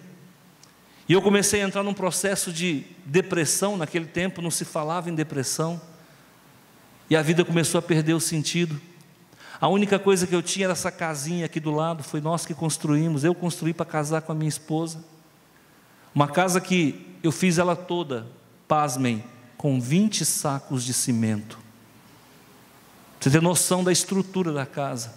E eu comecei a entrar num processo de depressão. Naquele tempo não se falava em depressão. E a vida começou a perder o sentido. A única coisa que eu tinha era essa casinha aqui do lado. Foi nós que construímos. Eu construí para casar com a minha esposa. Uma casa que eu fiz ela toda, pasmem, com 20 sacos de cimento. Você tem noção da estrutura da casa.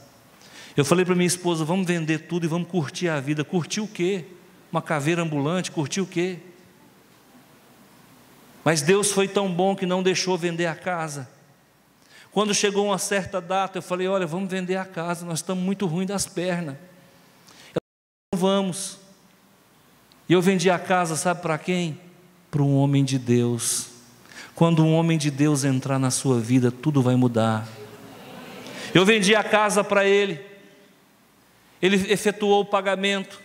Eu falei para minha esposa: vamos vender tudo e vamos curtir a vida. Curtir o quê? Uma caveira ambulante, curtir o quê? Mas Deus foi tão bom que não deixou vender a casa. Quando chegou uma certa data, eu falei: olha, vamos vender a casa, nós estamos muito ruins das pernas. Ela disse: vamos. E eu vendi a casa, sabe para quem? Para um homem de Deus. Quando um homem de Deus entrar na sua vida, tudo vai mudar. Eu vendi a casa para ele. Ele efetuou o pagamento.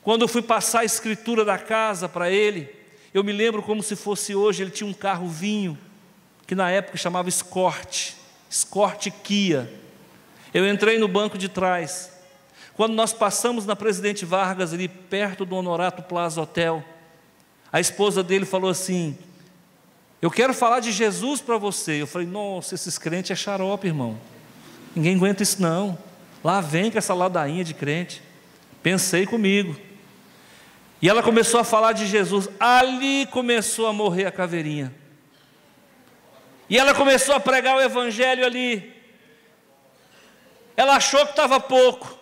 Quando eu fui passar a escritura da casa para ele, eu me lembro como se fosse hoje. Ele tinha um carro vinho, que na época chamava Escort Kia. Eu entrei no banco de trás. Quando nós passamos na Presidente Vargas, ali perto do Honorato Plaza Hotel, a esposa dele falou assim: eu quero falar de Jesus para você. Eu falei: nossa, esses crentes é xarope, irmão. Ninguém aguenta isso não. Lá vem com essa ladainha de crente. Pensei comigo. E ela começou a falar de Jesus. Ali começou a morrer a caveirinha. E ela começou a pregar o evangelho ali. Ela achou que estava pouco.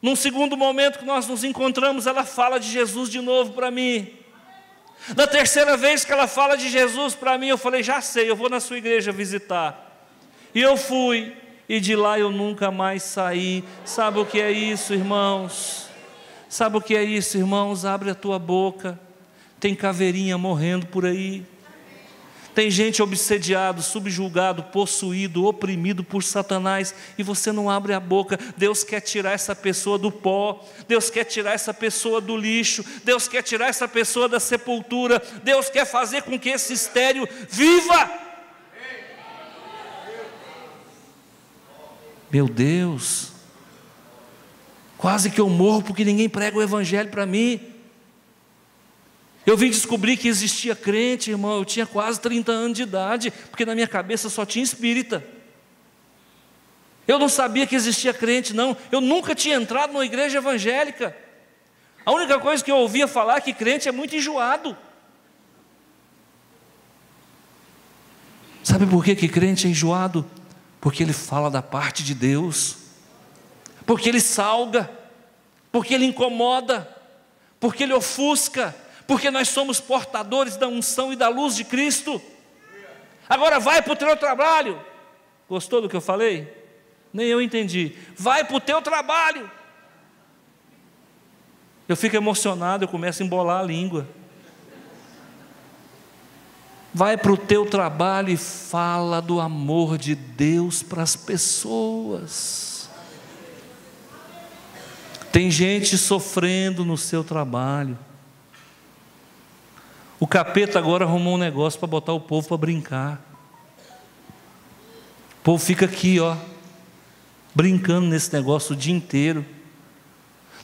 Num segundo momento que nós nos encontramos, ela fala de Jesus de novo para mim. Na terceira vez que ela fala de Jesus para mim, eu falei: já sei, eu vou na sua igreja visitar. E eu fui, e de lá eu nunca mais saí. Sabe o que é isso, irmãos? Sabe o que é isso, irmãos? Abre a tua boca. Tem caveirinha morrendo por aí. Tem gente obsediado, subjugado, possuído, oprimido por Satanás, e você não abre a boca. Deus quer tirar essa pessoa do pó, Deus quer tirar essa pessoa do lixo, Deus quer tirar essa pessoa da sepultura, Deus quer fazer com que esse estéril viva. Meu Deus, quase que eu morro porque ninguém prega o evangelho para mim. Eu vim descobrir que existia crente, irmão, eu tinha quase 30 anos de idade, porque na minha cabeça só tinha espírita. Eu não sabia que existia crente, não. Eu nunca tinha entrado numa igreja evangélica. A única coisa que eu ouvia falar é que crente é muito enjoado. Sabe por que crente é enjoado? Porque ele fala da parte de Deus, porque ele salga, porque ele incomoda, porque ele ofusca, porque nós somos portadores da unção e da luz de Cristo. Agora vai para o teu trabalho. Gostou do que eu falei? Nem eu entendi. Vai para o teu trabalho. Eu fico emocionado, eu começo a embolar a língua. Vai para o teu trabalho e fala do amor de Deus para as pessoas. Tem gente sofrendo no seu trabalho. O capeta agora arrumou um negócio para botar o povo para brincar. O povo fica aqui, ó, brincando nesse negócio o dia inteiro.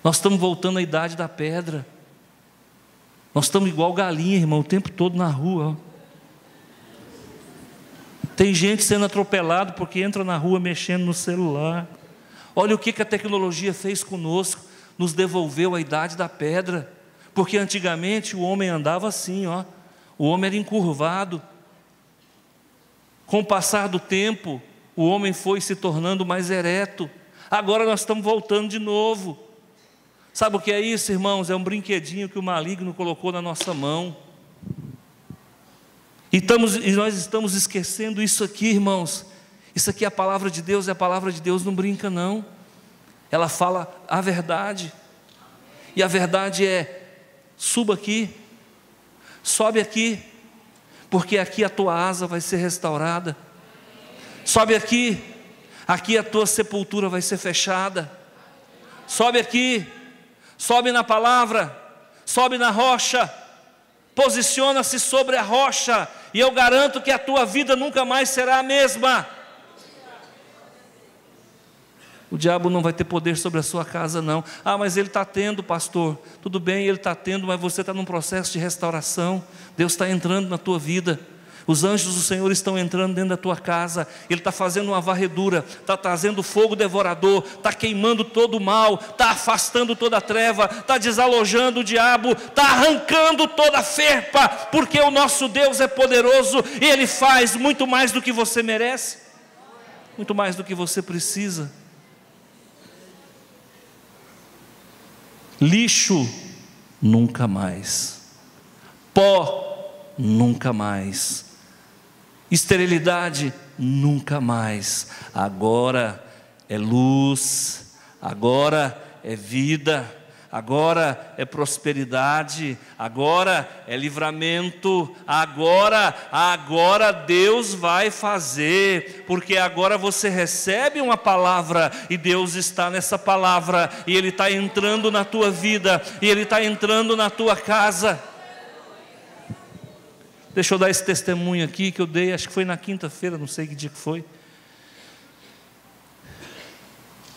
Nós estamos voltando à idade da pedra. Nós estamos igual galinha, irmão, o tempo todo na rua, ó. Tem gente sendo atropelado porque entra na rua mexendo no celular. Olha o que a tecnologia fez conosco, nos devolveu à idade da pedra. Porque antigamente o homem andava assim, ó. O homem era encurvado. Com o passar do tempo, o homem foi se tornando mais ereto. Agora nós estamos voltando de novo. Sabe o que é isso, irmãos? É um brinquedinho que o maligno colocou na nossa mão. E nós estamos esquecendo isso aqui, irmãos. Isso aqui é a palavra de Deus, e a palavra de Deus não brinca, não. Ela fala a verdade. E a verdade é: suba aqui, sobe aqui, porque aqui a tua asa vai ser restaurada. Sobe aqui, aqui a tua sepultura vai ser fechada. Sobe aqui, sobe na palavra, sobe na rocha, posiciona-se sobre a rocha, e eu garanto que a tua vida nunca mais será a mesma. O diabo não vai ter poder sobre a sua casa, não. Ah, mas ele está tendo, pastor. Tudo bem, ele está tendo, mas você está num processo de restauração. Deus está entrando na tua vida. Os anjos do Senhor estão entrando dentro da tua casa. Ele está fazendo uma varredura, está trazendo fogo devorador, está queimando todo o mal, está afastando toda a treva, está desalojando o diabo, está arrancando toda a ferpa, porque o nosso Deus é poderoso e Ele faz muito mais do que você merece, muito mais do que você precisa. Lixo, nunca mais. Pó, nunca mais. Esterilidade, nunca mais. Agora é luz, agora é vida, agora é prosperidade, agora é livramento, agora Deus vai fazer, porque agora você recebe uma palavra, e Deus está nessa palavra, e Ele está entrando na tua vida, e Ele está entrando na tua casa. Deixa eu dar esse testemunho aqui, que eu dei, acho que foi na quinta-feira, não sei que dia que foi.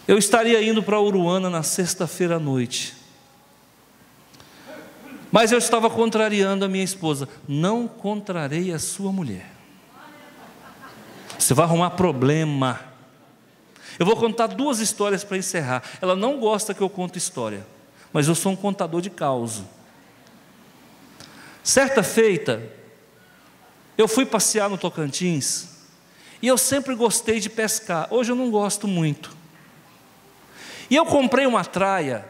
Eu estaria indo para Uruana na sexta-feira à noite, mas eu estava contrariando a minha esposa. Não contrarei a sua mulher, você vai arrumar problema. Eu vou contar duas histórias para encerrar. Ela não gosta que eu conte história, mas eu sou um contador de causo. Certa feita, eu fui passear no Tocantins, e eu sempre gostei de pescar. Hoje eu não gosto muito. E eu comprei uma traia.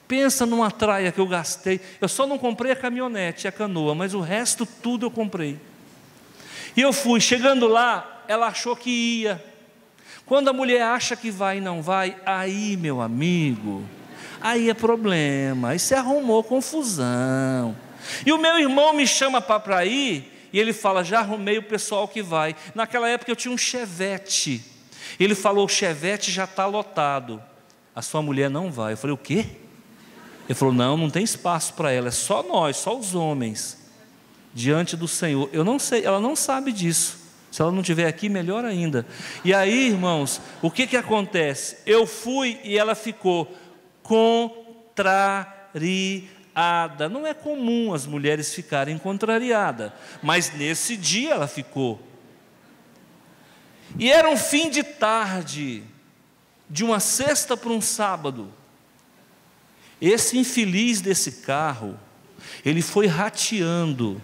Pensa numa traia que eu gastei. Eu só não comprei a caminhonete, a canoa, mas o resto tudo eu comprei. E eu fui, chegando lá, ela achou que ia. Quando a mulher acha que vai e não vai, aí, meu amigo, aí é problema, aí você arrumou confusão. E o meu irmão me chama para ir, e ele fala, já arrumei o pessoal que vai. Naquela época eu tinha um Chevette. Ele falou, o Chevette já está lotado, a sua mulher não vai. Eu falei, o quê? Ele falou, não tem espaço para ela, é só nós, só os homens, diante do Senhor. Eu não sei, ela não sabe disso. Se ela não estiver aqui, melhor ainda. E aí, irmãos, o que acontece? Eu fui e ela ficou contrariada. Não é comum as mulheres ficarem contrariadas, mas nesse dia ela ficou. E era um fim de tarde, de uma sexta para um sábado. Esse infeliz desse carro, ele foi rateando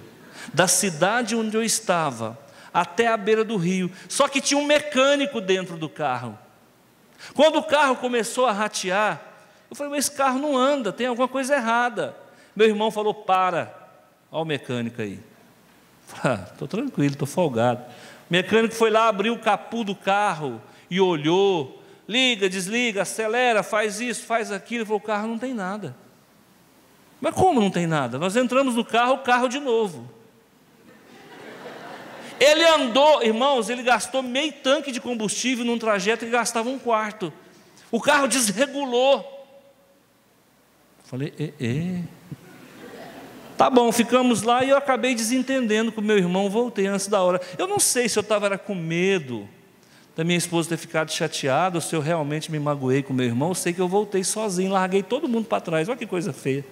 da cidade onde eu estava até a beira do rio, só que tinha um mecânico dentro do carro. Quando o carro começou a ratear, eu falei, mas esse carro não anda, tem alguma coisa errada. Meu irmão falou, para, olha o mecânico aí. Estou tranquilo, estou folgado. O mecânico foi lá, abriu o capô do carro e olhou, liga, desliga, acelera, faz isso, faz aquilo. Ele falou, o carro não tem nada. Mas como não tem nada? Nós entramos no carro, o carro de novo. Ele andou, irmãos, ele gastou meio tanque de combustível num trajeto que gastava um quarto. O carro desregulou. Falei, Tá bom, ficamos lá e eu acabei desentendendo com o meu irmão, voltei antes da hora. Eu não sei se eu estava com medo da minha esposa ter ficado chateada, ou se eu realmente me magoei com meu irmão. Eu sei que eu voltei sozinho, larguei todo mundo para trás, olha que coisa feia.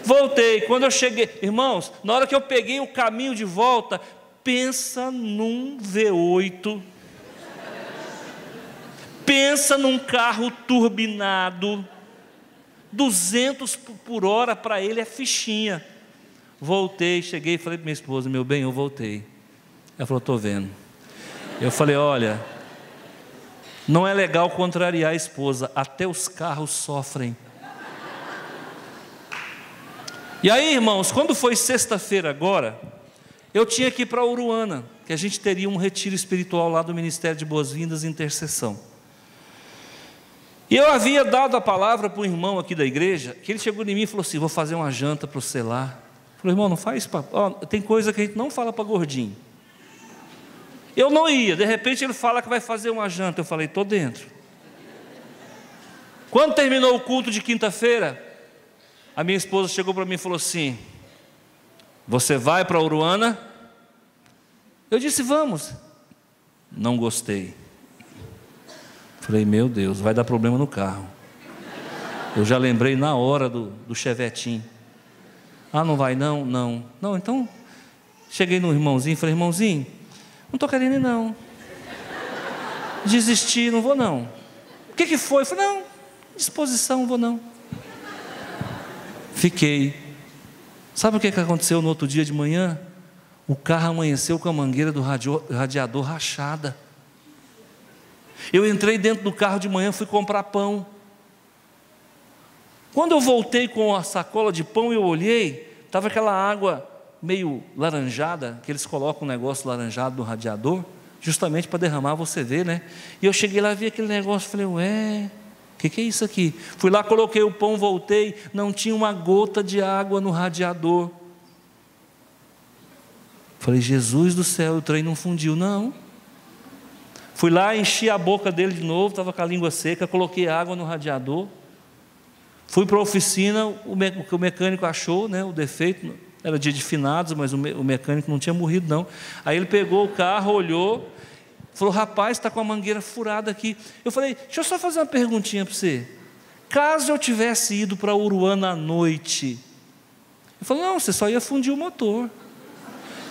Voltei, quando eu cheguei, irmãos, na hora que eu peguei o caminho de volta, pensa num V8, pensa num carro turbinado, 200 por hora para ele é fichinha. Voltei, cheguei e falei para minha esposa, meu bem, eu voltei. Ela falou, estou vendo. Eu falei, olha, não é legal contrariar a esposa, até os carros sofrem. E aí, irmãos, quando foi sexta-feira agora, eu tinha que ir para Uruana, que a gente teria um retiro espiritual lá do Ministério de Boas-Vindas e Intercessão. E eu havia dado a palavra para um irmão aqui da igreja, que ele chegou em mim e falou assim, vou fazer uma janta para você lá. Eu falei, irmão, não faz, tem coisa que a gente não fala para gordinho. Eu não ia, de repente ele fala que vai fazer uma janta, eu falei, estou dentro. Quando terminou o culto de quinta-feira, a minha esposa chegou para mim e falou assim, você vai para Uruana? Eu disse, vamos. Não gostei. Falei, meu Deus, vai dar problema no carro. Eu já lembrei na hora do chevetinho. Ah, não vai não? Não, então, cheguei no irmãozinho, falei, irmãozinho, não estou querendo ir não. Desisti, não vou não. O que foi? Eu falei, não, disposição, não vou não. Fiquei. Sabe o que aconteceu no outro dia de manhã? O carro amanheceu com a mangueira do radiador rachada. Eu entrei dentro do carro de manhã, fui comprar pão. Quando eu voltei com a sacola de pão, eu olhei, estava aquela água meio laranjada, que eles colocam um negócio laranjado no radiador, justamente para derramar, você vê, né? E eu cheguei lá, vi aquele negócio, falei, ué, o que é isso aqui? Fui lá, coloquei o pão, voltei, não tinha uma gota de água no radiador. Falei, Jesus do céu, o trem não fundiu, não. Fui lá, enchi a boca dele de novo, estava com a língua seca, coloquei água no radiador. Fui para a oficina, o que o mecânico achou, né, o defeito, era dia de finados, mas o mecânico não tinha morrido não. Aí ele pegou o carro, olhou, falou, rapaz, está com a mangueira furada aqui. Eu falei, deixa eu só fazer uma perguntinha para você. Caso eu tivesse ido para Uruana à noite, ele falou, não, você só ia fundir o motor.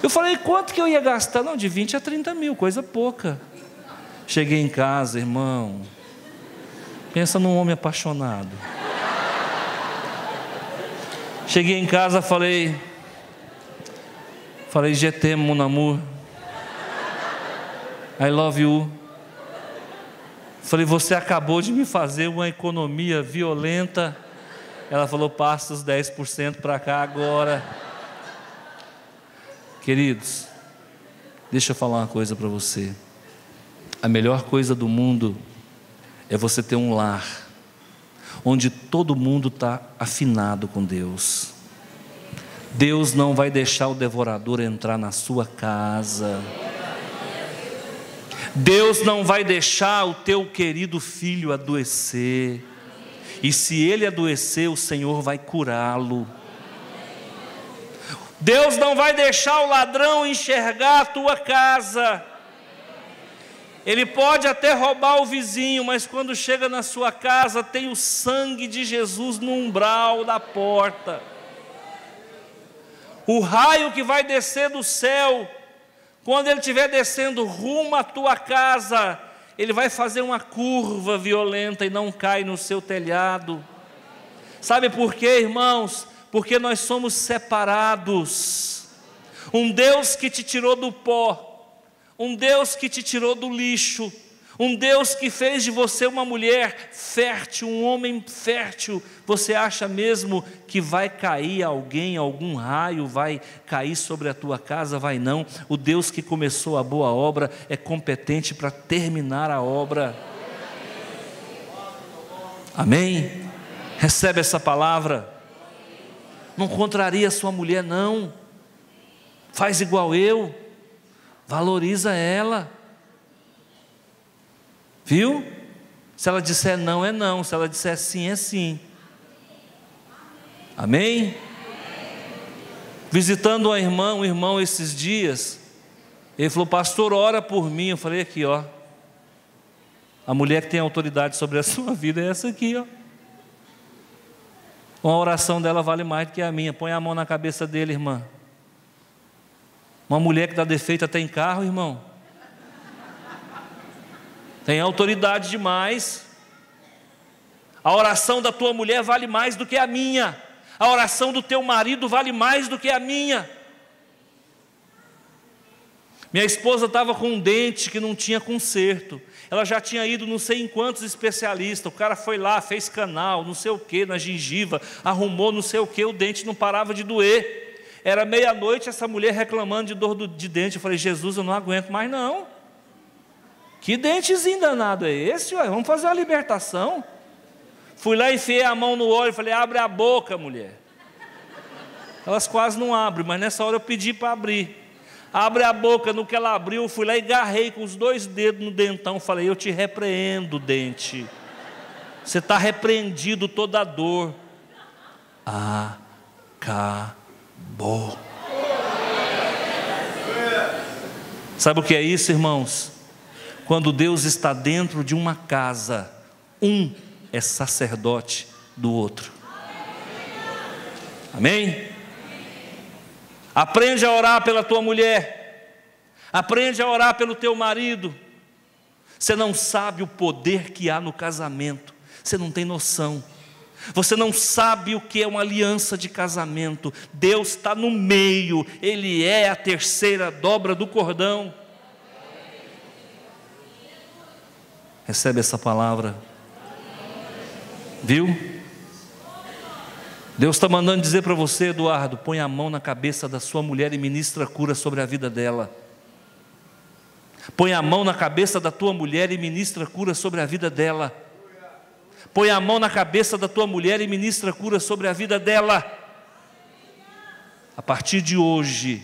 Eu falei, quanto que eu ia gastar? Não, de 20 a 30 mil, coisa pouca. Cheguei em casa, irmão, pensa num homem apaixonado. Cheguei em casa, falei, GT, mon amour, I love you. Falei, você acabou de me fazer uma economia violenta. Ela falou, passa os 10% para cá agora. Queridos, deixa eu falar uma coisa para você. A melhor coisa do mundo é você ter um lar onde todo mundo está afinado com Deus. Deus não vai deixar o devorador entrar na sua casa. Deus não vai deixar o teu querido filho adoecer. E se ele adoecer, o Senhor vai curá-lo. Deus não vai deixar o ladrão enxergar a tua casa. Ele pode até roubar o vizinho, mas quando chega na sua casa, tem o sangue de Jesus no umbral da porta. O raio que vai descer do céu, quando ele estiver descendo rumo à tua casa, ele vai fazer uma curva violenta e não cai no seu telhado. Sabe por quê, irmãos? Porque nós somos separados. Um Deus que te tirou do pó, um Deus que te tirou do lixo, um Deus que fez de você uma mulher fértil, um homem fértil. Você acha mesmo que vai cair alguém, algum raio vai cair sobre a tua casa? Vai não. O Deus que começou a boa obra é competente para terminar a obra. Amém? Recebe essa palavra. Não contraria a sua mulher, não. Faz igual eu. Valoriza ela. Viu? Se ela disser não, é não. Se ela disser sim, é sim. Amém? Visitando uma irmã, um irmão esses dias, ele falou: pastor, ora por mim. Eu falei: aqui, ó. A mulher que tem autoridade sobre a sua vida é essa aqui, ó. Uma oração dela vale mais do que a minha. Põe a mão na cabeça dele, irmã. Uma mulher que dá defeito até em carro, irmão. Tem autoridade demais. A oração da tua mulher vale mais do que a minha. A oração do teu marido vale mais do que a minha. Minha esposa estava com um dente que não tinha conserto. Ela já tinha ido não sei em quantos especialistas. O cara foi lá, fez canal, não sei o que, na gengiva, arrumou não sei o que, o dente não parava de doer. Era meia-noite, essa mulher reclamando de dor de dente. Eu falei: Jesus, eu não aguento mais não. Que dentezinho danado é esse? Ué? Vamos fazer uma libertação. Fui lá, enfiei a mão no olho, falei: abre a boca, mulher. Elas quase não abrem, mas nessa hora eu pedi para abrir. Abre a boca. No que ela abriu, eu fui lá e agarrei com os 2 dedos no dentão. Falei: eu te repreendo, dente. Você está repreendido toda a dor. Acabou. Sabe o que é isso, irmãos? Quando Deus está dentro de uma casa, um é sacerdote do outro. Amém? Aprende a orar pela tua mulher. Aprende a orar pelo teu marido. Você não sabe o poder que há no casamento. Você não tem noção. Você não sabe o que é uma aliança de casamento. Deus está no meio. Ele é a terceira dobra do cordão. Recebe essa palavra. Viu? Deus está mandando dizer para você, Eduardo: põe a mão na cabeça da sua mulher e ministra cura sobre a vida dela. Põe a mão na cabeça da tua mulher e ministra cura sobre a vida dela. Põe a mão na cabeça da tua mulher e ministra cura sobre a vida dela. A partir de hoje,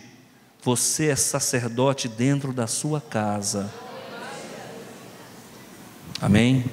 você é sacerdote dentro da sua casa. Amém?